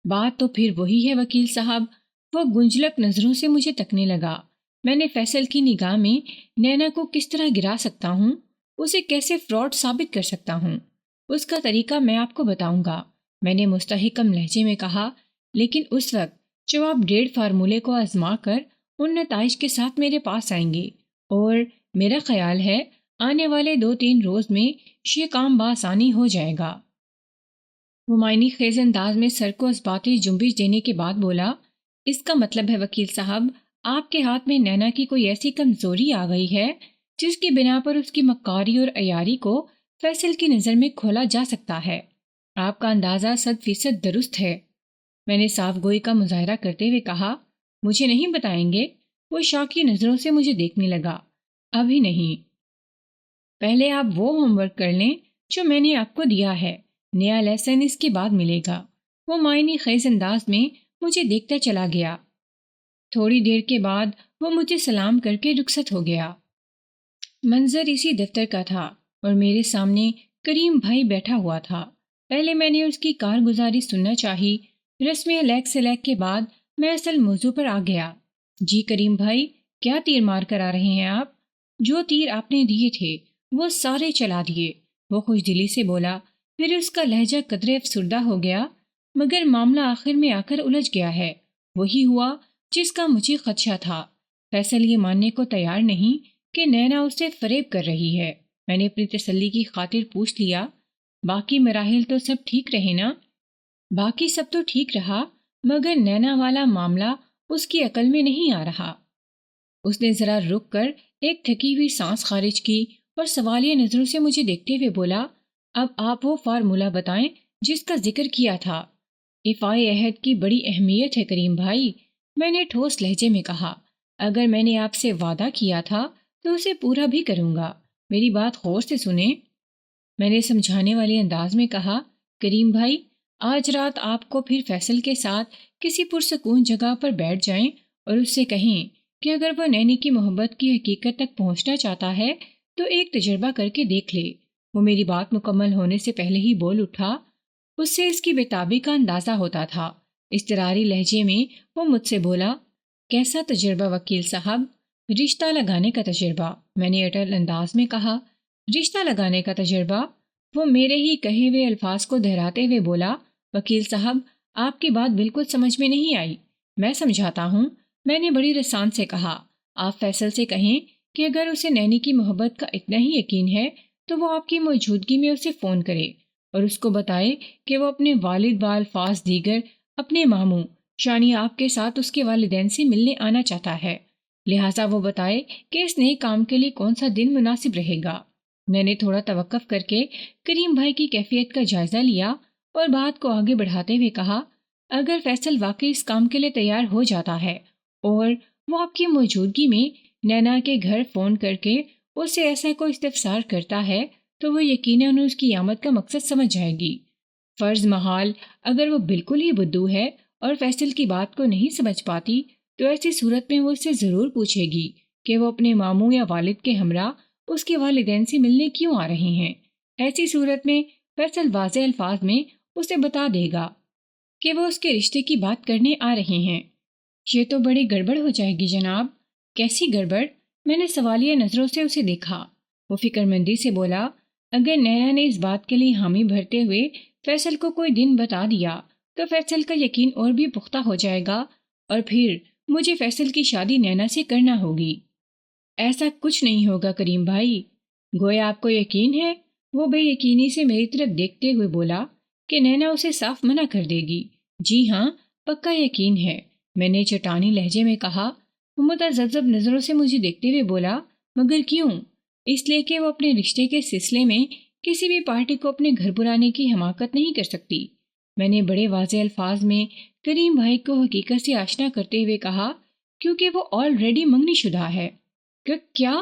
بات تو پھر وہی ہے وکیل صاحب۔ وہ گنجلک نظروں سے مجھے تکنے لگا۔ میں نے فیصل کی نگاہ میں نینا کو کس طرح گرا سکتا ہوں، اسے کیسے فراڈ ثابت کر سکتا ہوں؟ اس کا طریقہ میں آپ کو بتاؤں گا، میں نے مستحکم لہجے میں کہا، لیکن اس وقت جب آپ 1.5 فارمولے کو آزما کر ان نتائج کے ساتھ میرے پاس آئیں گے، اور میرا خیال ہے آنے والے 2-3 روز میں یہ کام بآسانی ہو جائے گا۔ وہ معنی خیز انداز میں سر کو اثباتی جنبش دینے کے بعد بولا، اس کا مطلب ہے وکیل صاحب، آپ کے ہاتھ میں نینا کی کوئی ایسی کمزوری آ گئی ہے جس کی بنا پر اس کی مکاری اور عیاری کو فیصل کی نظر میں کھولا جا سکتا ہے۔ آپ کا اندازہ 100% درست ہے۔ میں نے صاف گوئی کا مظاہرہ کرتے ہوئے کہا، مجھے نہیں بتائیں گے؟ وہ شاکی نظروں سے مجھے دیکھنے لگا۔ ابھی نہیں، پہلے آپ وہ ہوم ورک کر لیں جو میں نے آپ کو دیا ہے، نیا لیسن اس کے بعد ملے گا۔ وہ معنی خیز انداز میں مجھے دیکھتا چلا گیا۔ تھوڑی دیر کے بعد وہ مجھے سلام کر کے رخصت ہو گیا۔ منظر اسی دفتر کا تھا اور میرے سامنے کریم بھائی بیٹھا ہوا تھا۔ پہلے میں نے اس کی کارگزاری سننا چاہی، رسمی لیک سے لیک کے بعد میں اصل موضوع پر آ گیا۔ جی کریم بھائی، کیا تیر مار کر آ رہے ہیں آپ؟ جو تیر آپ نے دیے تھے وہ سارے چلا دیے، وہ خوش دلی سے بولا۔ پھر اس کا لہجہ قدرے افسردہ ہو گیا، مگر معاملہ آخر میں آ کر الجھ گیا ہے۔ وہی ہوا جس کا مجھے خدشہ تھا۔ فیصل یہ ماننے کو تیار نہیں کہ نینا اسے فریب کر رہی ہے۔ میں نے اپنی تسلی کی خاطر پوچھ لیا، باقی مراحل تو سب ٹھیک رہے نا؟ باقی سب تو ٹھیک رہا، مگر نینا والا معاملہ اس کی عقل میں نہیں آ رہا۔ اس نے ذرا رک کر ایک تھکی ہوئی سانس خارج کی اور سوالیہ نظروں سے مجھے دیکھتے ہوئے بولا، اب آپ وہ فارمولہ بتائیں جس کا ذکر کیا تھا۔ ایفائے عہد کی بڑی اہمیت ہے کریم بھائی، میں نے ٹھوس لہجے میں کہا۔ اگر میں نے آپ سے وعدہ کیا تھا تو اسے پورا بھی کروں گا، میری بات غور سے سنیں۔ میں نے سمجھانے والے انداز میں کہا، کریم بھائی، آج رات آپ کو پھر فیصل کے ساتھ کسی پرسکون جگہ پر بیٹھ جائیں اور اس سے کہیں کہ اگر وہ نینی کی محبت کی حقیقت تک پہنچنا چاہتا ہے تو ایک تجربہ کر کے دیکھ لے۔ وہ میری بات مکمل ہونے سے پہلے ہی بول اٹھا۔ اس سے اس کی بےتابی کا اندازہ ہوتا تھا۔ اضطراری لہجے میں وہ مجھ سے بولا، کیسا تجربہ وکیل صاحب؟ رشتہ لگانے کا تجربہ، میں نے اٹل انداز میں کہا۔ رشتہ لگانے کا تجربہ؟ وہ میرے ہی کہے ہوئے الفاظ کو دہراتے ہوئے بولا، وکیل صاحب آپ کی بات بالکل سمجھ میں نہیں آئی، میں سمجھاتا ہوں۔ میں نے بڑی رسان سے کہا، آپ فیصل سے کہیں کہ اگر اسے نینی کی محبت کا اتنا ہی یقین ہے تو وہ آپ کی موجودگی میں اسے فون کرے اور اس کو بتائے کہ وہ اپنے والد والفاظ دیگر اپنے ماموں یعنی آپ کے ساتھ اس کے والدین سے ملنے آنا چاہتا ہے، لہٰذا وہ بتائے کہ اس نئے کام کے لیے کون سا دن مناسب رہے گا۔ میں نے تھوڑا توقف کر کے کریم بھائی کی کیفیت کا جائزہ لیا اور بات کو آگے بڑھاتے ہوئے کہا، اگر فیصل واقعی اس کام کے لیے تیار ہو جاتا ہے اور وہ آپ کی موجودگی میں نینا کے گھر فون کر کے اس سے ایسا کوئی استفسار کرتا ہے تو وہ یقیناً اس کی آمد کا مقصد سمجھ جائے گی۔ فرض محال اگر وہ بالکل ہی بدو ہے اور فیصل کی بات کو نہیں سمجھ پاتی تو ایسی صورت میں وہ اس سے ضرور پوچھے گی کہ وہ اپنے ماموں یا والد کے ہمراہ اس کے والدین سے ملنے کیوں آ رہے ہیں۔ ایسی صورت میں فیصل واضح الفاظ میں اسے بتا دے گا کہ وہ اس کے رشتے کی بات کرنے آ رہے ہیں۔ یہ تو بڑی گڑبڑ ہو جائے گی جناب۔ کیسی گڑبڑ؟ میں نے سوالیہ نظروں سے اسے دیکھا۔ وہ فکر مندی سے بولا، اگر نینا نے اس بات کے لیے حامی بھرتے ہوئے فیصل کو کوئی دن بتا دیا تو فیصل کا یقین اور بھی پختہ ہو جائے گا اور پھر مجھے فیصل کی شادی نینا سے کرنا ہوگی۔ ایسا کچھ نہیں ہوگا کریم بھائی، گویا آپ کو یقین ہے؟ وہ بے یقینی سے میری طرف دیکھتے ہوئے بولا کہ نینا اسے صاف منع کر دے گی۔ جی ہاں، پکا یقین ہے، میں نے چٹانی لہجے میں کہا۔ وہ متذبذب نظروں سے مجھے دیکھتے ہوئے بولا، مگر کیوں؟ اس لیے کہ وہ اپنے رشتے کے سلسلے میں کسی بھی پارٹی کو اپنے گھر بلانے کی حماقت نہیں کر سکتی۔ میں نے بڑے واضح الفاظ میں کریم بھائی کو حقیقت سے آشنا کرتے ہوئے کہا، کیونکہ وہ آلریڈی منگنی شدہ ہے۔ کیا؟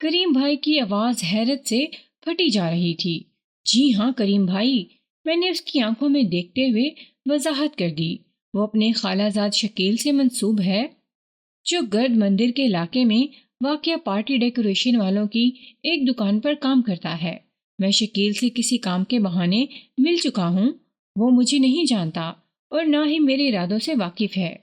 کریم بھائی کی آواز حیرت سے پھٹی جا رہی تھی۔ جی ہاں کریم بھائی، میں نے اس کی آنکھوں میں دیکھتے ہوئے وضاحت کر دی، وہ اپنے خالہ زاد شکیل سے منسوب ہے، جو گرد مندر کے علاقے میں واقع پارٹی ڈیکوریشن والوں کی ایک دکان پر کام کرتا ہے۔ میں شکیل سے کسی کام کے بہانے مل چکا ہوں، وہ مجھے نہیں جانتا اور نہ ہی میرے ارادوں سے واقف ہے۔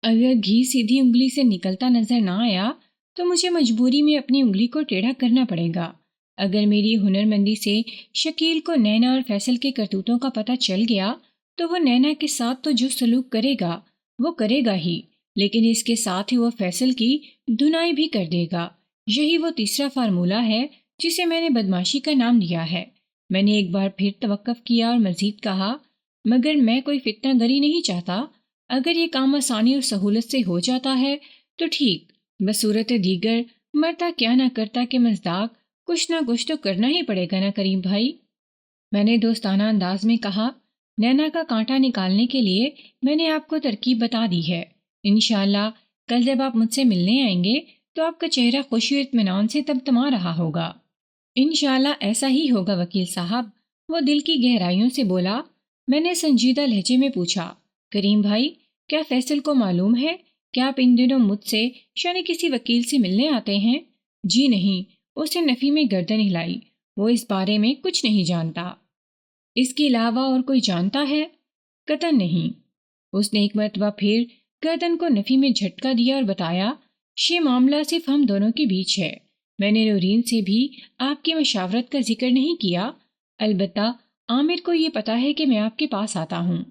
اگر گھی سیدھی انگلی سے نکلتا نظر نہ آیا تو مجھے مجبوری میں اپنی انگلی کو ٹیڑھا کرنا پڑے گا۔ اگر میری ہنرمندی سے شکیل کو نینا اور فیصل کے کرتوتوں کا پتہ چل گیا تو وہ نینا کے ساتھ تو جو سلوک کرے گا وہ کرے گا ہی، لیکن اس کے ساتھ ہی وہ فیصل کی دھنائی بھی کر دے گا۔ یہی وہ تیسرا فارمولہ ہے جسے میں نے بدماشی کا نام دیا ہے۔ میں نے ایک بار پھر توقف کیا اور مزید کہا، مگر میں کوئی فتنہ گری نہیں چاہتا۔ اگر یہ کام آسانی اور سہولت سے ہو جاتا ہے تو ٹھیک، بصورت دیگر مرتا کیا نہ کرتا کہ مزداق کچھ نہ کچھ تو کرنا ہی پڑے گا نا کریم بھائی۔ میں نے دوستانہ انداز میں کہا، نینا کا کانٹا نکالنے کے لیے میں نے آپ کو ترکیب بتا دی ہے۔ انشاءاللہ کل جب آپ مجھ سے ملنے آئیں گے تو آپ کا چہرہ خوشی و اطمینان سے تمتما رہا ہوگا۔ انشاءاللہ ایسا ہی ہوگا وکیل صاحب، وہ دل کی گہرائیوں سے بولا۔ میں نے سنجیدہ لہجے میں پوچھا، کریم بھائی کیا فیصل کو معلوم ہے کہ آپ ان دنوں مجھ سے یعنی کسی وکیل سے ملنے آتے ہیں؟ جی نہیں، اس نے نفی میں گردن ہلائی، وہ اس بارے میں کچھ نہیں جانتا۔ اس کے علاوہ اور کوئی جانتا ہے؟ قطعاً نہیں۔ اس نے ایک مرتبہ پھر گردن کو نفی میں جھٹکا دیا اور بتایا، یہ معاملہ صرف ہم دونوں کے بیچ ہے، میں نے نورین سے بھی آپ کی مشاورت کا ذکر نہیں کیا۔ البتہ عامر کو یہ پتا ہے کہ میں آپ کے پاس آتا ہوں۔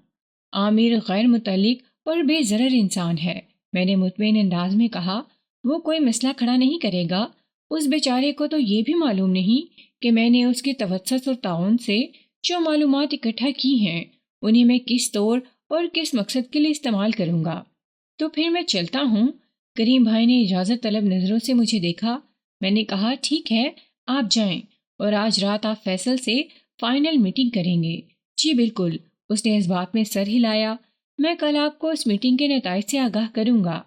عامر غیر متعلق اور بے ضرر انسان ہے، میں نے مطمئن انداز میں کہا، وہ کوئی مسئلہ کھڑا نہیں کرے گا۔ اس بیچارے کو تو یہ بھی معلوم نہیں کہ میں نے اس کے توسط اور تعاون سے جو معلومات اکٹھا کی ہیں انہیں میں کس طور اور کس مقصد کے لیے استعمال کروں گا۔ تو پھر میں چلتا ہوں۔ کریم بھائی نے اجازت طلب نظروں سے مجھے دیکھا۔ میں نے کہا، ٹھیک ہے آپ جائیں، اور آج رات آپ فیصل سے فائنل میٹنگ کریں گے۔ جی بالکل، اس نے اس بات میں سر ہلایا، میں کل آپ کو اس میٹنگ کے نتائج سے آگاہ کروں گا۔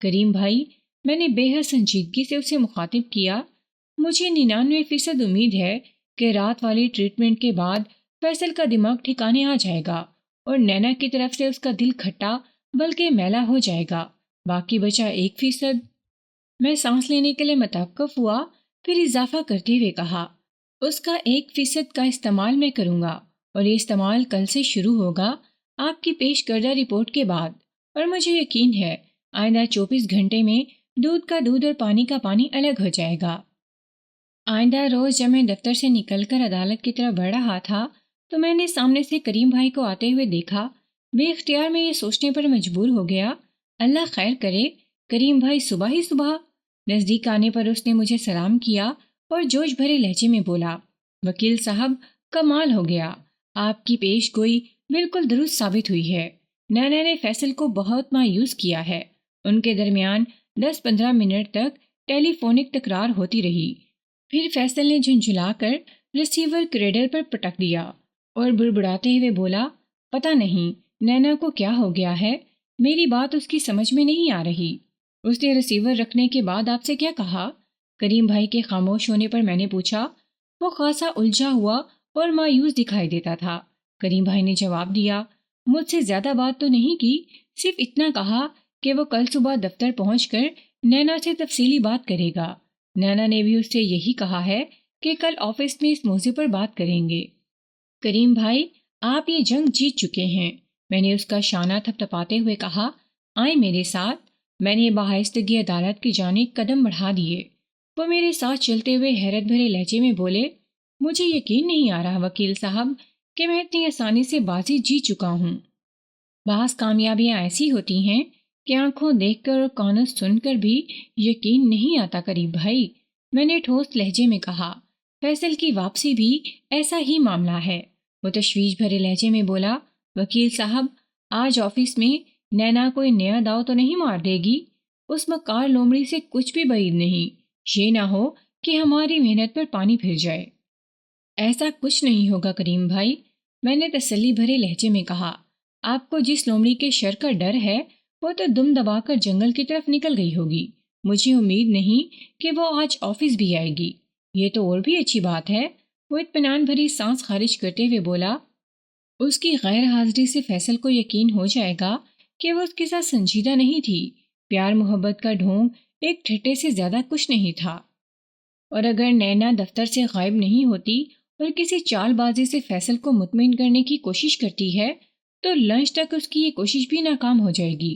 کریم بھائی، میں نے بے حد سنجیدگی سے اسے مخاطب کیا، مجھے 99% امید ہے کہ رات والی ٹریٹمنٹ کے بعد فیصل کا دماغ ٹھکانے آ جائے گا اور نینا کی طرف سے اس کا دل کھٹا بلکہ میلا ہو جائے گا۔ باقی بچا 1%۔ میں سانس لینے کے لیے متوقف ہوا، پھر اضافہ کرتے ہوئے کہا، اس کا 1% کا استعمال میں کروں گا، اور یہ استعمال کل سے شروع ہوگا آپ کی پیش کردہ رپورٹ کے بعد، اور مجھے یقین ہے آئندہ 24 گھنٹے میں دودھ کا دودھ اور پانی کا پانی الگ ہو جائے گا۔ آئندہ روز جب میں دفتر سے نکل کر عدالت کی طرف بڑھ رہا تھا تو میں نے سامنے سے کریم بھائی کو آتے ہوئے دیکھا۔ بے اختیار میں یہ سوچنے پر مجبور ہو گیا، اللہ خیر کرے، کریم بھائی صبح ہی صبح۔ نزدیک آنے پر اس نے مجھے سلام کیا اور جوش بھرے لہجے میں بولا، وکیل صاحب کمال ہو گیا، آپ کی پیش گوئی بالکل درست ثابت ہوئی ہے۔ نینا نے فیصل کو بہت مایوس کیا ہے۔ ان کے درمیان 10-15 منٹ تک ٹیلی فونک تکرار ہوتی رہی، پھر فیصل نے جھنجھلا کر ریسیور کریڈل پر پٹک دیا اور بڑبڑاتے ہوئے بولا، پتہ نہیں نینا کو کیا ہو گیا ہے، میری بات اس کی سمجھ میں نہیں آ رہی۔ اس نے ریسیور رکھنے کے بعد آپ سے کیا کہا؟ کریم بھائی کے خاموش ہونے پر میں نے پوچھا۔ وہ خاصا الجھا ہوا اور مایوس دکھائی دیتا تھا۔ کریم بھائی نے جواب دیا، مجھ سے زیادہ بات تو نہیں کی، صرف اتنا کہا کہ وہ کل صبح دفتر پہنچ کر نینا سے تفصیلی بات کرے گا۔ نینا نے بھی اس سے یہی کہا ہے کہ کل آفس میں اس موضوع پر بات کریں گے۔ کریم بھائی، آپ یہ جنگ جیت چکے ہیں، میں نے اس کا شانہ تھپتھپاتے ہوئے کہا، آئیں میرے ساتھ۔ میں نے بآہستگی عدالت کی جانب قدم بڑھا دیے۔ وہ میرے ساتھ چلتے ہوئے حیرت بھرے لہجے میں بولے، مجھے یقین نہیں آ رہا وکیل صاحب کہ میں اتنی آسانی سے بازی جیت چکا ہوں۔ بعض کامیابیاں ایسی ہوتی ہیں کہ آنکھوں دیکھ کر اور کانوں سن کر بھی یقین نہیں آتا کریم بھائی، میں نے ٹھوس لہجے میں کہا۔ فیصل کی واپسی بھی ایسا ہی معاملہ ہے، وہ تشویش بھرے لہجے میں بولا، وکیل صاحب آج آفس میں نینا کوئی نیا داؤ تو نہیں مار دے گی؟ اس مکار لومڑی سے کچھ بھی بعید نہیں، یہ نہ ہو کہ ہماری محنت پر پانی پھر جائے۔ ایسا کچھ نہیں ہوگا کریم بھائی، میں نے تسلی بھرے لہجے میں کہا، آپ کو جس لومڑی کے شر کا ڈر ہے وہ تو دم دبا کر جنگل کی طرف نکل گئی ہوگی، مجھے امید نہیں کہ وہ آج آفس بھی آئے گی۔ یہ تو اور بھی اچھی بات ہے، وہ اطمینان بھری سانس خارج کرتے ہوئے بولا۔ اس کی غیر حاضری سے فیصل کو یقین ہو جائے گا کہ وہ اس کے ساتھ سنجیدہ نہیں تھی، پیار محبت کا ڈھونگ ایک ٹھٹے سے زیادہ کچھ نہیں تھا، اور اگر نینا دفتر سے غائب نہیں ہوتی اور کسی چال بازی سے فیصل کو مطمئن کرنے کی کوشش کرتی ہے تو لنچ تک اس کی یہ کوشش بھی ناکام ہو جائے گی۔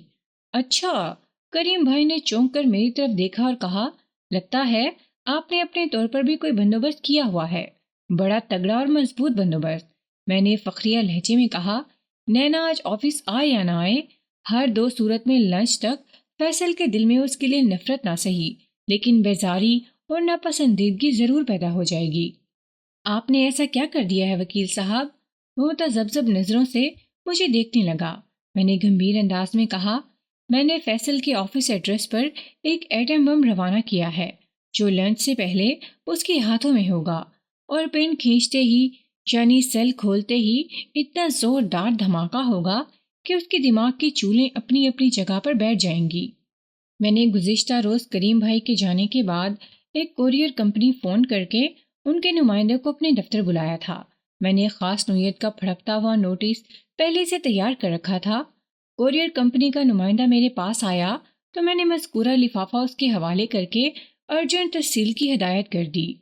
اچھا، کریم بھائی نے چونک کر میری طرف دیکھا اور کہا، لگتا ہے آپ نے اپنے طور پر بھی کوئی بندوبست کیا ہوا ہے، بڑا تگڑا اور مضبوط بندوبست، میں نے فخریہ لہجے میں کہا۔ نینا آج آفس آئے یا نہ آئے، ہر دو صورت میں لنچ تک فیصل کے دل میں اس کے لیے نفرت نہ سہی لیکن بیزاری اور ناپسندیدگی ضرور پیدا ہو جائے گی۔ آپ نے ایسا کیا کر دیا ہے وکیل صاحب؟ وہ متذبذب نظروں سے مجھے دیکھنے لگا۔ میں نے گمبھیر انداز میں کہا، میں نے فیصل کے آفس ایڈریس پر ایک ایٹم بم روانہ کیا ہے جو لنچ سے پہلے اس کے ہاتھوں میں ہوگا، اور پن کھینچتے ہی یعنی سیل کھولتے ہی اتنا زوردار دھماکہ ہوگا کہ اس کے دماغ کی چولیں اپنی اپنی جگہ پر بیٹھ جائیں گی۔ میں نے گزشتہ روز کریم بھائی کے جانے کے بعد ایک کوریئر کمپنی فون کر کے ان کے نمائندے کو اپنے دفتر بلایا تھا۔ میں نے خاص نوعیت کا پھڑکتا ہوا نوٹس پہلے سے تیار کر رکھا تھا۔ کوریئر کمپنی کا نمائندہ میرے پاس آیا تو میں نے مذکورہ لفافہ اس کے حوالے کر کے ارجنٹ ترسیل کی ہدایت کر دی۔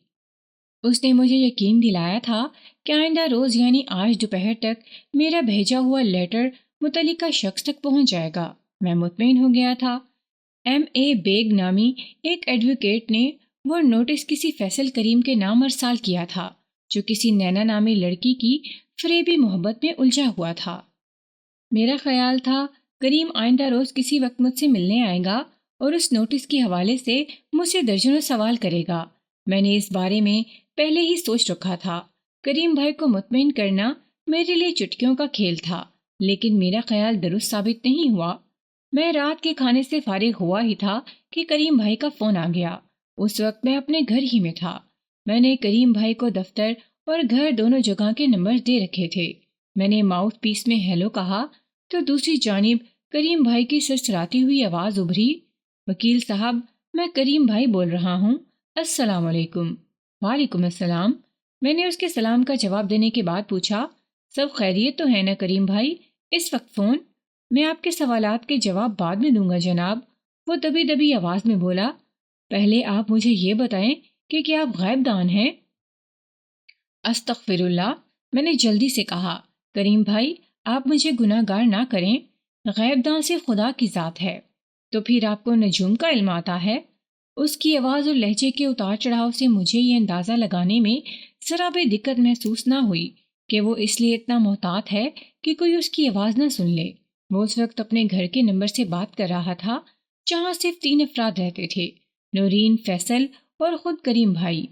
اس نے مجھے یقین دلایا تھا کہ آئندہ روز یعنی آج دوپہر تک میرا بھیجا ہوا لیٹر متعلقہ شخص تک پہنچ جائے گا۔ میں مطمئن ہو گیا تھا۔ ایم بیگ نامی ایک ایڈوکیٹ نے وہ نوٹس کسی فیصل کریم کے نام ارسال کیا تھا جو کسی نینا نامی لڑکی کی فریبی محبت میں الجھا ہوا تھا۔ میرا خیال تھا کریم آئندہ روز کسی وقت مجھ سے ملنے آئے گا اور اس نوٹس کے حوالے سے مجھ سے درجنوں سوال کرے گا۔ میں نے اس بارے میں پہلے ہی سوچ رکھا تھا۔ کریم بھائی کو مطمئن کرنا میرے لیے چٹکیوں کا کھیل تھا، لیکن میرا خیال درست ثابت نہیں ہوا۔ میں رات کے کھانے سے فارغ ہوا ہی تھا کہ کریم بھائی کا فون آ گیا۔ اس وقت میں اپنے گھر ہی میں تھا۔ میں نے کریم بھائی کو دفتر اور گھر دونوں جگہ کے نمبر دے رکھے تھے۔ میں نے ماؤتھ پیس میں ہیلو کہا تو دوسری جانب کریم بھائی کی سرسراتی ہوئی آواز ابھری، وکیل صاحب میں کریم بھائی بول رہا ہوں، السلام علیکم۔ وعلیکم السلام۔ میں نے اس کے سلام کا جواب دینے کے بعد پوچھا، سب خیریت تو ہے نا کریم بھائی؟ اس وقت فون؟ میں آپ کے سوالات کے جواب بعد میں دوں گا جناب، وہ دبی دبی آواز میں بولا۔ پہلے آپ مجھے یہ بتائیں کہ کیا آپ غائب دان ہیں؟ استغفر اللہ، میں نے جلدی سے کہا۔ کریم بھائی آپ مجھے گناہ گار نہ کریں، غائب دان سے خدا کی ذات ہے۔ تو پھر آپ کو نجوم کا علم آتا ہے؟ اس کی آواز اور لہجے کے اتار چڑھاؤ سے مجھے یہ اندازہ لگانے میں ذرا بھی دقت محسوس نہ ہوئی کہ وہ اس لیے اتنا محتاط ہے کہ کوئی اس کی آواز نہ سن لے۔ وہ اس وقت اپنے گھر کے نمبر سے بات کر رہا تھا جہاں صرف 3 افراد رہتے تھے، نورین، فیصل اور خود کریم بھائی۔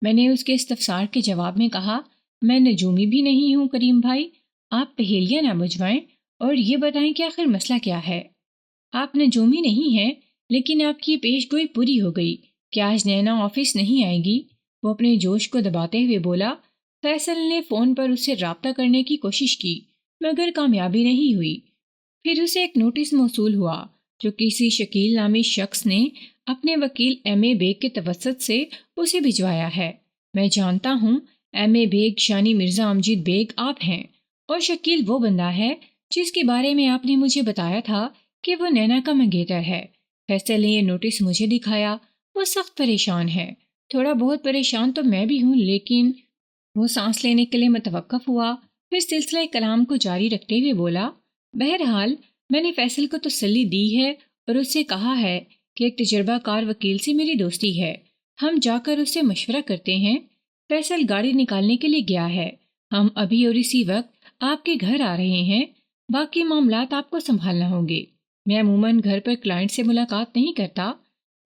میں نے اس کے استفسار کے جواب میں کہا، میں نجومی بھی نہیں ہوں کریم بھائی، آپ پہیلیاں نہ بجھوائیں اور یہ بتائیں کہ آخر مسئلہ کیا ہے۔ آپ نجومی نہیں ہیں، لیکن آپ کی پیش گوئی پوری ہو گئی کہ آج نینا آفس نہیں آئے گی۔ وہ اپنے جوش کو دباتے ہوئے بولا۔ فیصل نے فون پر اس سے رابطہ کرنے کی کوشش کی مگر کامیابی نہیں ہوئی۔ پھر اسے ایک نوٹس موصول ہوا جو کسی شکیل نامی شخص نے اپنے وکیل بیگ کے توسط سے اسے بھجوایا ہے۔ میں جانتا ہوں بیگ شانی مرزا امجد بیگ آپ ہیں، اور شکیل وہ بندہ ہے جس کے بارے میں آپ نے مجھے بتایا تھا کہ وہ نینا کا منگیتر ہے۔ فیصل نے یہ نوٹس مجھے دکھایا۔ وہ سخت پریشان ہے۔ تھوڑا بہت پریشان تو میں بھی ہوں، لیکن وہ سانس لینے کے لیے متوقف ہوا، پھر سلسلہ کلام کو جاری رکھتے ہوئے بولا، بہرحال میں نے فیصل کو تسلی دی ہے اور اس سے کہا ہے کہ ایک تجربہ کار وکیل سے میری دوستی ہے، ہم جا کر اس سے مشورہ کرتے ہیں۔ فیصل گاڑی نکالنے کے لیے گیا ہے، ہم ابھی اور اسی وقت آپ کے گھر آ رہے ہیں، باقی معاملات آپ کو سنبھالنا ہوں گے۔ میں عموماً گھر پر کلائنٹ سے ملاقات نہیں کرتا،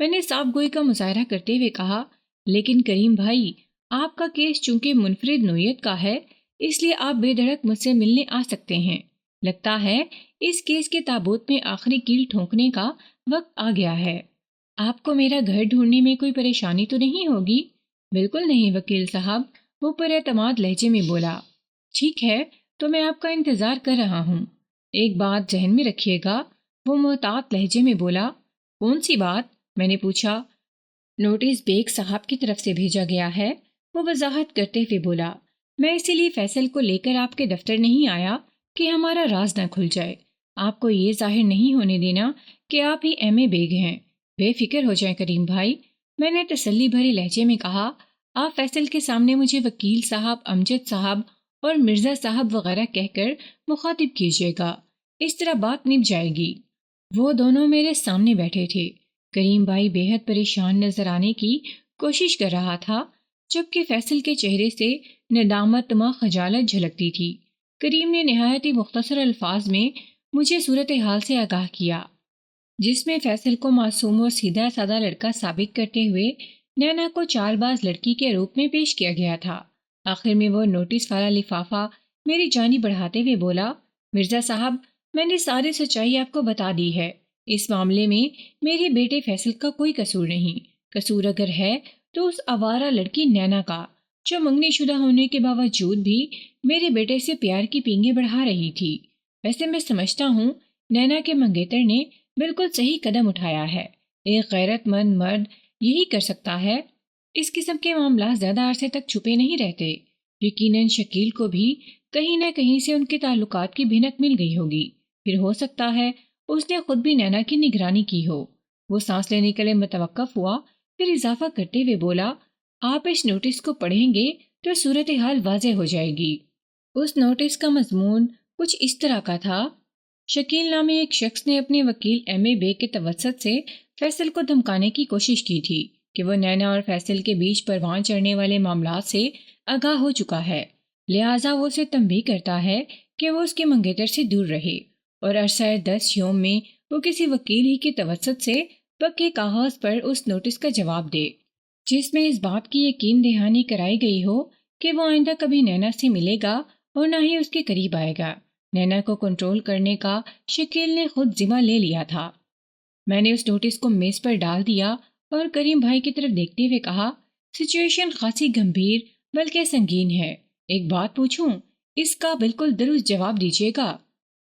میں نے صاف گوئی کا مظاہرہ کرتے ہوئے کہا، لیکن کریم بھائی آپ کا کیس چونکہ منفرد نوعیت کا ہے اس لیے آپ بے دھڑک مجھ سے ملنے آ سکتے ہیں۔ لگتا ہے اس کیس کے تابوت میں آخری کیل ٹھونکنے کا وقت آ گیا ہے۔ آپ کو میرا گھر ڈھونڈنے میں کوئی پریشانی تو نہیں ہوگی؟ بالکل نہیں وکیل صاحب، وہ پر اعتماد لہجے میں بولا۔ ٹھیک ہے تو میں آپ کا انتظار کر رہا ہوں۔ ایک بات ذہن میں رکھیے گا، وہ محتاط لہجے میں بولا۔ کون سی بات؟ میں نے پوچھا۔ نوٹس بیگ صاحب کی طرف سے بھیجا گیا ہے، وہ وضاحت کرتے ہوئے بولا۔ میں اسی لیے فیصل کو لے کر آپ کے دفتر نہیں آیا کہ ہمارا راز نہ کھل جائے۔ آپ کو یہ ظاہر نہیں ہونے دینا کہ آپ ہی بیگ ہیں۔ بے فکر ہو جائیں کریم بھائی، میں نے تسلی بھرے لہجے میں کہا۔ آپ فیصل کے سامنے مجھے وکیل صاحب، امجد صاحب اور مرزا صاحب وغیرہ کہہ کر مخاطب کیجیے گا، اس طرح بات نبھ جائے گی۔ وہ دونوں میرے سامنے بیٹھے تھے۔ کریم بھائی بے حد پریشان نظر آنے کی کوشش کر رہا تھا، جبکہ فیصل کے چہرے سے ندامت و خجالت جھلکتی تھی۔ کریم نے نہایت ہی مختصر الفاظ میں مجھے صورتحال سے آگاہ کیا، جس میں فیصل کو معصوم اور سیدھا سادہ لڑکا ثابت کرتے ہوئے نینا کو چال باز لڑکی کے روپ میں پیش کیا گیا تھا۔ آخر میں وہ نوٹس والا لفافہ میری جانب بڑھاتے ہوئے بولا، مرزا صاحب، میں نے ساری سچائی آپ کو بتا دی ہے۔ اس معاملے میں میرے بیٹے فیصل کا کوئی قصور نہیں۔ قصور اگر ہے تو اس آوارہ لڑکی نینا کا، جو منگنی شدہ ہونے کے باوجود بھی میرے بیٹے سے پیار کی پینگیں بڑھا رہی تھی۔ ویسے میں سمجھتا ہوں نینا کے منگیتر نے بالکل صحیح قدم اٹھایا ہے۔ ایک غیرت مند مرد یہی کر سکتا ہے۔ اس قسم کے معاملات زیادہ عرصے تک چھپے نہیں رہتے۔ یقیناً شکیل کو بھی کہیں نہ کہیں سے ان کے تعلقات کی بھنک مل گئی ہوگی، پھر ہو سکتا ہے اس نے خود بھی نینا کی نگرانی کی ہو۔ وہ سانس لینے کے لیے متوقف ہوا، پھر اضافہ کرتے ہوئے بولا، آپ اس نوٹس کو پڑھیں گے تو صورتحال واضح ہو جائے گی۔ اس نوٹس کا مضمون کچھ اس طرح کا تھا، شکیل نامی ایک شخص نے اپنے وکیل ایم اے بیگ کے توسط سے فیصل کو دھمکانے کی کوشش کی تھی کہ وہ نینا اور فیصل کے بیچ پروان چڑھنے والے معاملات سے آگاہ ہو چکا ہے، لہٰذا وہ اسے تنبیہ کرتا ہے کہ وہ اس کے منگیتر سے دور رہے اور عرصہ 10 یوم میں وہ کسی وکیل ہی کے توسط سے پکے کاغذ پر اس نوٹس کا جواب دے، جس میں اس بات کی یقین دہانی کرائی گئی ہو کہ وہ آئندہ کبھی نینا سے ملے گا اور نہ ہی اس کے قریب آئے گا۔ نینا کو کنٹرول کرنے کا شکیل نے خود ذمہ لے لیا تھا۔ میں نے اس نوٹس کو میز پر ڈال دیا اور کریم بھائی کی طرف دیکھتے ہوئے کہا، سچویشن خاصی گمبھیر بلکہ سنگین ہے۔ ایک بات پوچھوں؟ اس کا بالکل درست جواب دیجیے گا۔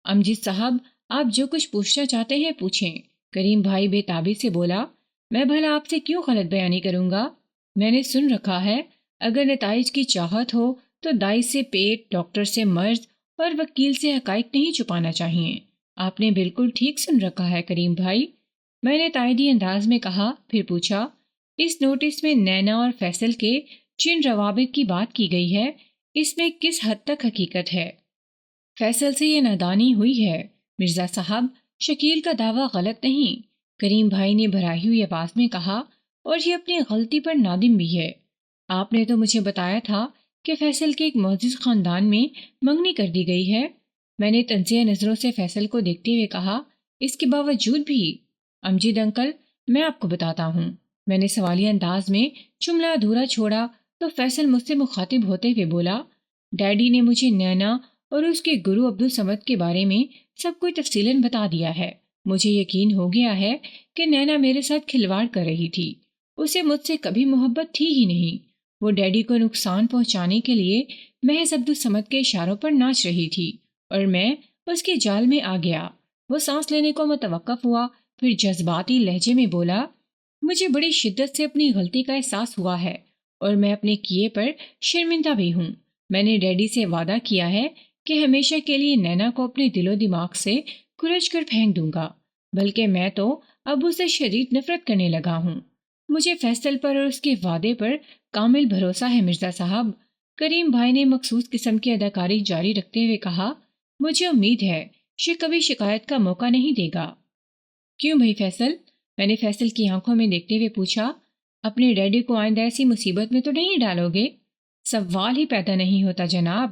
امجد صاحب، آپ جو کچھ پوچھنا چاہتے ہیں پوچھیں، کریم بھائی بے تابی سے بولا۔ میں بھلا آپ سے کیوں غلط بیانی کروں گا؟ میں نے سن رکھا ہے، اگر نتائج کی چاہت ہو تو دائی سے پیٹ، ڈاکٹر سے مرض اور وکیل سے حقائق نہیں چھپانا چاہیے۔ آپ نے بالکل ٹھیک سن رکھا ہے کریم بھائی، میں نے تائیدی انداز میں کہا، پھر پوچھا، اس نوٹس میں نینا اور فیصل کے جن روابط کی بات کی گئی ہے، اس میں کس حد تک حقیقت ہے؟ فیصل سے یہ نادانی ہوئی ہے مرزا صاحب، شکیل کا دعویٰ غلط نہیں، کریم بھائی نے بھرائی ہوئی آواز میں کہا، اور یہ اپنی غلطی پر نادم بھی ہے۔ آپ نے تو مجھے بتایا تھا کہ فیصل کے ایک معزز خاندان میں منگنی کر دی گئی ہے۔ میں نے تنزیہ نظروں سے فیصل کو دیکھتے ہوئے کہا، اس کے باوجود بھی؟ امجد انکل، میں آپ کو بتاتا ہوں۔ میں نے سوالیہ انداز میں جملہ ادھورا چھوڑا تو فیصل مجھ سے مخاطب ہوتے ہوئے بولا، ڈیڈی نے مجھے نینا اور اس کے گرو عبدالصمد کے بارے میں سب کچھ تفصیلاً بتا دیا ہے۔ مجھے یقین ہو گیا ہے کہ نینا میرے ساتھ کھلواڑ کر رہی تھی، اسے مجھ سے کبھی محبت تھی ہی نہیں۔ وہ ڈیڈی کو نقصان پہنچانے کے لیے محض عبدالصمد کے اشاروں پر ناچ رہی تھی اور میں اس کے جال میں آ گیا۔ وہ سانس لینے کو متوقف ہوا، پھر جذباتی لہجے میں بولا، مجھے بڑی شدت سے اپنی غلطی کا احساس ہوا ہے اور میں اپنے کیے پر شرمندہ بھی ہوں۔ میں نے ڈیڈی سے وعدہ کیا ہے کہ ہمیشہ کے لیے نینا کو اپنے دل و دماغ سے کھرچ کر پھینک دوں گا، بلکہ میں تو اب اسے شدید نفرت کرنے لگا ہوں۔ مجھے فیصل پر اور اس کے وعدے پر کامل بھروسہ ہے مرزا صاحب، کریم بھائی نے مخصوص قسم کی اداکاری جاری رکھتے ہوئے کہا، مجھے امید ہے کہ کبھی شکایت کا موقع نہیں دے گا۔ کیوں بھائی فیصل؟ میں نے فیصل کی آنکھوں میں دیکھتے ہوئے پوچھا، اپنے ڈیڈی کو آئندہ ایسی مصیبت میں تو نہیں ڈالو گے؟ سوال ہی پیدا نہیں ہوتا جناب،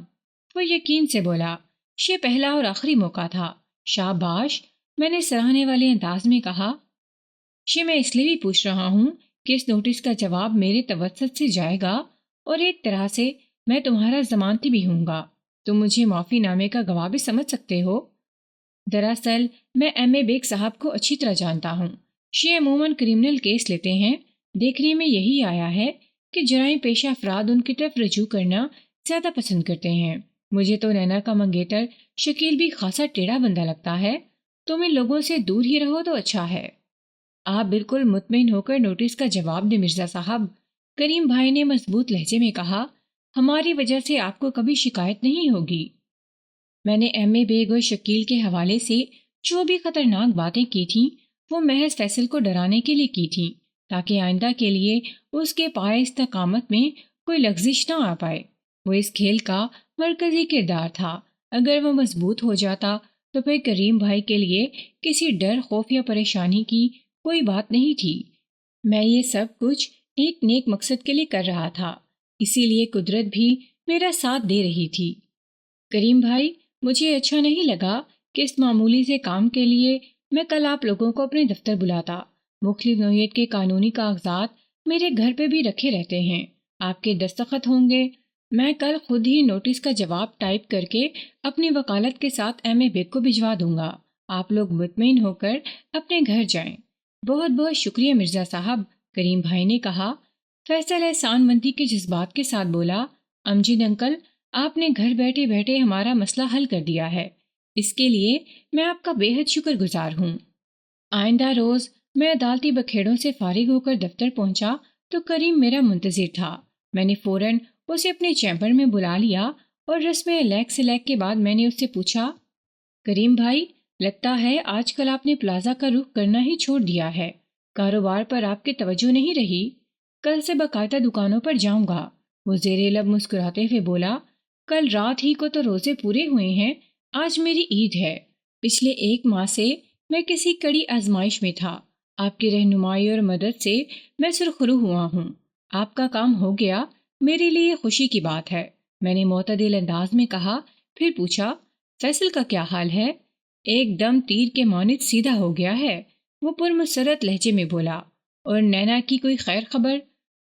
وہ یقین سے بولا، یہ پہلا اور آخری موقع تھا۔ شاباش، میں نے سراہنے والے انداز میں کہا، یہ میں اس لیے بھی پوچھ رہا ہوں کہ اس نوٹس کا جواب میرے توسط سے جائے گا اور ایک طرح سے میں تمہارا ضمانتی بھی ہوں گا۔ تم مجھے معافی نامے کا گواہ بھی سمجھ سکتے ہو۔ دراصل میں ایم اے بیگ صاحب کو اچھی طرح جانتا ہوں، یہ عموماً کرمنل کیس لیتے ہیں۔ دیکھنے میں یہی آیا ہے کہ جرائم پیشہ افراد ان کی طرف رجوع کرنا زیادہ پسند کرتے ہیں۔ مجھے تو نینا کا منگیتر شکیل بھی خاصا ٹیڑھا بندہ لگتا ہے، تم ان لوگوں سے دور ہی رہو تو اچھا ہے۔ آپ بالکل مطمئن ہو کر نوٹس کا جواب دیں مرزا صاحب، کریم بھائی نے مضبوط لہجے میں کہا، ہماری وجہ سے آپ کو کبھی شکایت نہیں ہوگی۔ میں نے ایم اے بیگ اور شکیل کے حوالے سے جو بھی خطرناک باتیں کی تھیں وہ محض فیصل کو ڈرانے کے لیے کی تھیں، تاکہ آئندہ کے لیے اس کے پائے استقامت میں کوئی لغزش نہ آ پائے۔ وہ اس کھیل کا مرکزی کردار تھا، اگر وہ مضبوط ہو جاتا تو پھر کریم بھائی کے لیے کسی ڈر، خوف یا پریشانی کی کوئی بات نہیں تھی۔ میں یہ سب کچھ ایک نیک مقصد کے لیے کر رہا تھا، اسی لیے قدرت بھی میرا ساتھ دے رہی تھی۔ کریم بھائی، مجھے اچھا نہیں لگا کہ اس معمولی سے کام کے لیے میں کل آپ لوگوں کو اپنے دفتر بلاتا۔ مختلف نوعیت کے قانونی کاغذات میرے گھر پہ بھی رکھے رہتے ہیں، آپ کے دستخط ہوں گے۔ میں کل خود ہی نوٹس کا جواب ٹائپ کر کے اپنی وکالت کے ساتھ ایم اے بیگ کو بھجوا دوں گا۔ آپ لوگ مطمئن ہو کر اپنے گھر جائیں۔ بہت بہت شکریہ مرزا صاحب، کریم بھائی نے کہا۔ فیصل احسان مندی کے جذبات کے ساتھ بولا، امجد انکل، آپ نے گھر بیٹھے بیٹھے ہمارا مسئلہ حل کر دیا ہے، اس کے لیے میں آپ کا بے حد شکر گزار ہوں۔ آئندہ روز میں عدالتی بکھیڑوں سے فارغ ہو کر دفتر پہنچا تو کریم میرا منتظر تھا۔ میں نے فوراً اسے اپنے چیمبر میں بلا لیا اور رسم لیک سے لیک کے بعد میں نے اس سے پوچھا، کریم بھائی، لگتا ہے آج کل آپ نے پلازا کا رخ کرنا ہی چھوڑ دیا ہے، کاروبار پر آپ کی توجہ نہیں رہی؟ کل سے باقاعدہ دکانوں پر جاؤں گا۔ وہ زیر لب مسکراتے ہوئے بولا، کل رات ہی کو تو روزے پورے ہوئے ہیں، آج میری عید ہے۔ پچھلے 1 ماہ سے میں کسی کڑی آزمائش میں تھا، آپ کی رہنمائی اور مدد سے میں سرخرو ہوا ہوں۔ آپ کا کام ہو گیا، میرے لیے خوشی کی بات ہے، میں نے معتدل انداز میں کہا۔ پھر پوچھا، فیصل کا کیا حال ہے؟ ایک دم تیر کے مانند سیدھا ہو گیا ہے، وہ پرمسرت لہجے میں بولا۔ اور نینا کی کوئی خیر خبر؟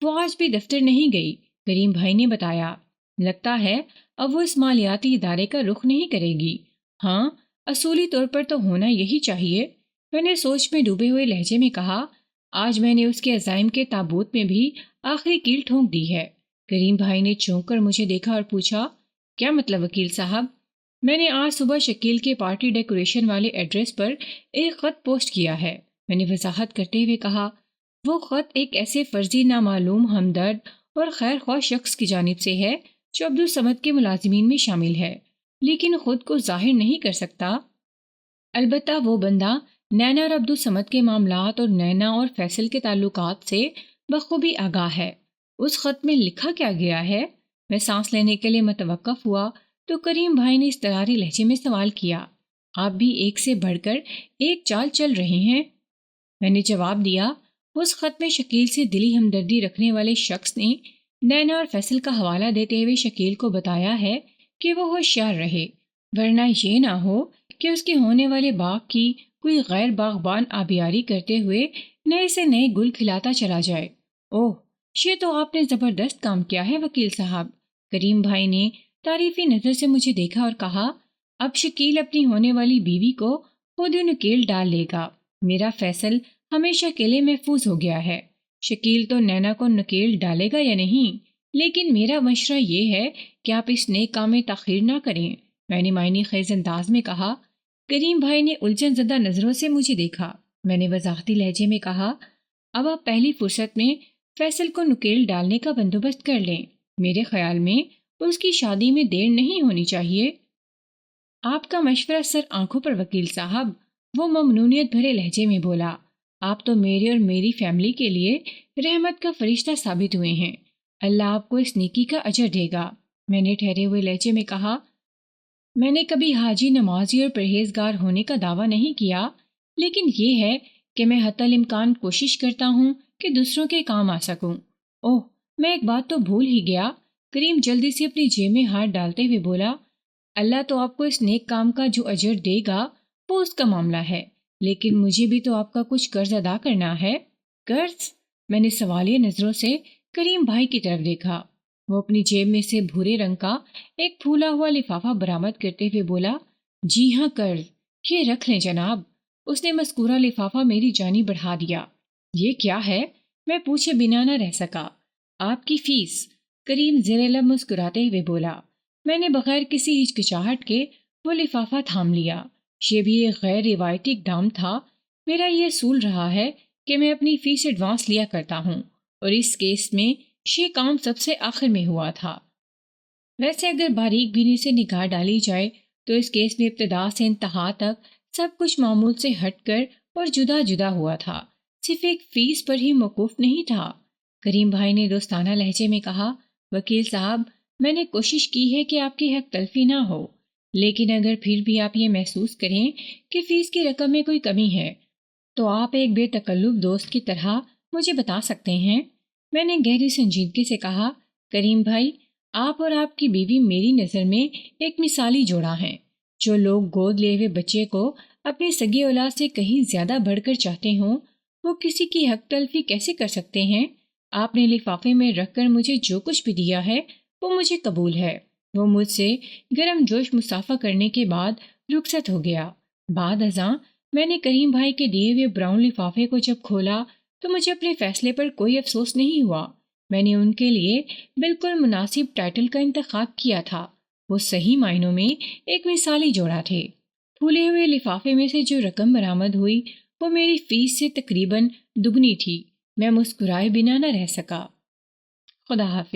وہ آج بھی دفتر نہیں گئی، کریم بھائی نے بتایا۔ لگتا ہے اب وہ اس مالیاتی ادارے کا رخ نہیں کرے گی۔ ہاں، اصولی طور پر تو ہونا یہی چاہیے، میں نے سوچ میں ڈوبے ہوئے لہجے میں کہا۔ آج میں نے اس کے عزائم کے تابوت میں بھی آخری کیل ٹھونک دی ہے۔ کریم بھائی نے چونک کر مجھے دیکھا اور پوچھا، کیا مطلب وکیل صاحب؟ میں نے آج صبح شکیل کے پارٹی ڈیکوریشن والے ایڈریس پر ایک خط پوسٹ کیا ہے، میں نے وضاحت کرتے ہوئے کہا۔ وہ خط ایک ایسے فرضی نامعلوم ہمدرد اور خیر خواہ شخص کی جانب سے ہے جو عبدالصمد کے ملازمین میں شامل ہے، لیکن خود کو ظاہر نہیں کر سکتا۔ البتہ وہ بندہ نینا اور عبدالصمد کے معاملات اور نینا اور فیصل کے تعلقات سے بخوبی آگاہ ہے۔ اس خط میں لکھا کیا گیا ہے؟ میں سانس لینے کے لیے متوقف ہوا تو کریم بھائی نے اضطراری لہجے میں سوال کیا، آپ بھی ایک سے بڑھ کر ایک چال چل رہے ہیں؟ میں نے جواب دیا، اس خط میں شکیل سے دلی ہمدردی رکھنے والے شخص نے نینا اور فیصل کا حوالہ دیتے ہوئے شکیل کو بتایا ہے کہ وہ ہوشیار رہے، ورنہ یہ نہ ہو کہ اس کے ہونے والے باغ کی کوئی غیر باغبان آبیاری کرتے ہوئے نئے سے نئے گل کھلاتا چلا جائے۔ اوہ، یہ تو آپ نے زبردست کام کیا ہے وکیل صاحب۔ کریم بھائی نے تعریفی نظر سے مجھے دیکھا اور کہا، اب شکیل اپنی ہونے والی بیوی کو خود ہی نکیل ڈال لے گا۔ میرا فیصل ہمیشہ کے لیے محفوظ ہو گیا ہے۔ شکیل تو نینا کو نکیل ڈالے گا یا نہیں، لیکن میرا مشورہ یہ ہے کہ آپ اس نیک کام میں تاخیر نہ کریں، میں نے معنی خیز انداز میں کہا۔ کریم بھائی نے الجھن زدہ نظروں سے مجھے دیکھا۔ میں نے وضاحتی لہجے میں کہا، اب آپ پہلی فرصت میں فیصل کو نکیل ڈالنے کا بندوبست کر لیں، میرے خیال میں اس کی شادی میں دیر نہیں ہونی چاہیے۔ آپ کا مشورہ سر آنکھوں پر وکیل صاحب، وہ ممنونیت بھرے لہجے میں بولا۔ آپ تو میرے اور میری فیملی کے لیے رحمت کا فرشتہ ثابت ہوئے ہیں، اللہ آپ کو اس نیکی کا اجر دے گا، میں نے ٹھہرے ہوئے لہجے میں کہا۔ میں نے کبھی حاجی، نمازی اور پرہیزگار ہونے کا دعویٰ نہیں کیا، لیکن یہ ہے کہ میں حتی الامکان کوشش کرتا ہوں کہ دوسروں کے کام آ سکوں۔ اوہ، میں ایک بات تو بھول ہی گیا، کریم جلدی سے اپنی جیب میں ہاتھ ڈالتے ہوئے بولا، اللہ تو آپ کو اس نیک کام کا جو اجر دے گا وہ اس کا معاملہ ہے، لیکن مجھے بھی تو آپ کا کچھ قرض ادا کرنا ہے۔ قرض؟ میں نے سوالیہ نظروں سے کریم بھائی کی طرف دیکھا۔ وہ اپنی جیب میں سے بھورے رنگ کا ایک پھولا ہوا لفافہ برآمد کرتے ہوئے بولا، جی ہاں قرض، یہ رکھ لیں جناب۔ اس نے مذکورہ لفافہ میری جانب بڑھا دیا۔ یہ کیا ہے؟ میں پوچھے بنا نہ رہ سکا۔ آپ کی فیس، کریم زیر لب مسکراتے ہوئے بولا۔ میں نے بغیر کسی ہچکچاہٹ کے وہ لفافہ تھام لیا۔ یہ بھی ایک غیر روایتی اقدام تھا۔ میرا یہ اصول رہا ہے کہ میں اپنی فیس ایڈوانس لیا کرتا ہوں، اور اس کیس میں یہ کام سب سے آخر میں ہوا تھا۔ ویسے اگر باریک بینی سے نگاہ ڈالی جائے تو اس کیس میں ابتدا سے انتہا تک سب کچھ معمول سے ہٹ کر اور جدا جدا ہوا تھا، صرف ایک فیس پر ہی موقوف نہیں تھا۔ کریم بھائی نے دوستانہ لہجے میں کہا، وکیل صاحب، میں نے کوشش کی ہے کہ آپ کی حق تلفی نہ ہو، لیکن اگر پھر بھی آپ یہ محسوس کریں کہ فیس کی رقم میں کوئی کمی ہے تو آپ ایک بے تکلف دوست کی طرح مجھے بتا سکتے ہیں۔ میں نے گہری سنجیدگی سے کہا، کریم بھائی، آپ اور آپ کی بیوی میری نظر میں ایک مثالی جوڑا ہیں۔ جو لوگ گود لیے ہوئے بچے کو اپنی سگی اولاد سے کہیں زیادہ بڑھ کر چاہتے ہوں، وہ کسی کی حق تلفی کیسے کر سکتے ہیں؟ آپ نے لفافے میں رکھ کر مجھے جو کچھ بھی دیا ہے وہ مجھے قبول ہے۔ وہ مجھ سے گرم جوش مصافحہ کرنے کے بعد رخصت ہو گیا۔ بعد ازاں میں نے کریم بھائی کے دیے ہوئے براؤن لفافے کو جب کھولا تو مجھے اپنے فیصلے پر کوئی افسوس نہیں ہوا۔ میں نے ان کے لیے بالکل مناسب ٹائٹل کا انتخاب کیا تھا۔ وہ صحیح معنوں میں ایک مثالی جوڑا تھے۔ پھولے ہوئے لفافے میں سے جو رقم برآمد ہوئی وہ میری فیس سے تقریباً دگنی تھی۔ میں مسکرائے بنا نہ رہ سکا۔ خدا حافظ۔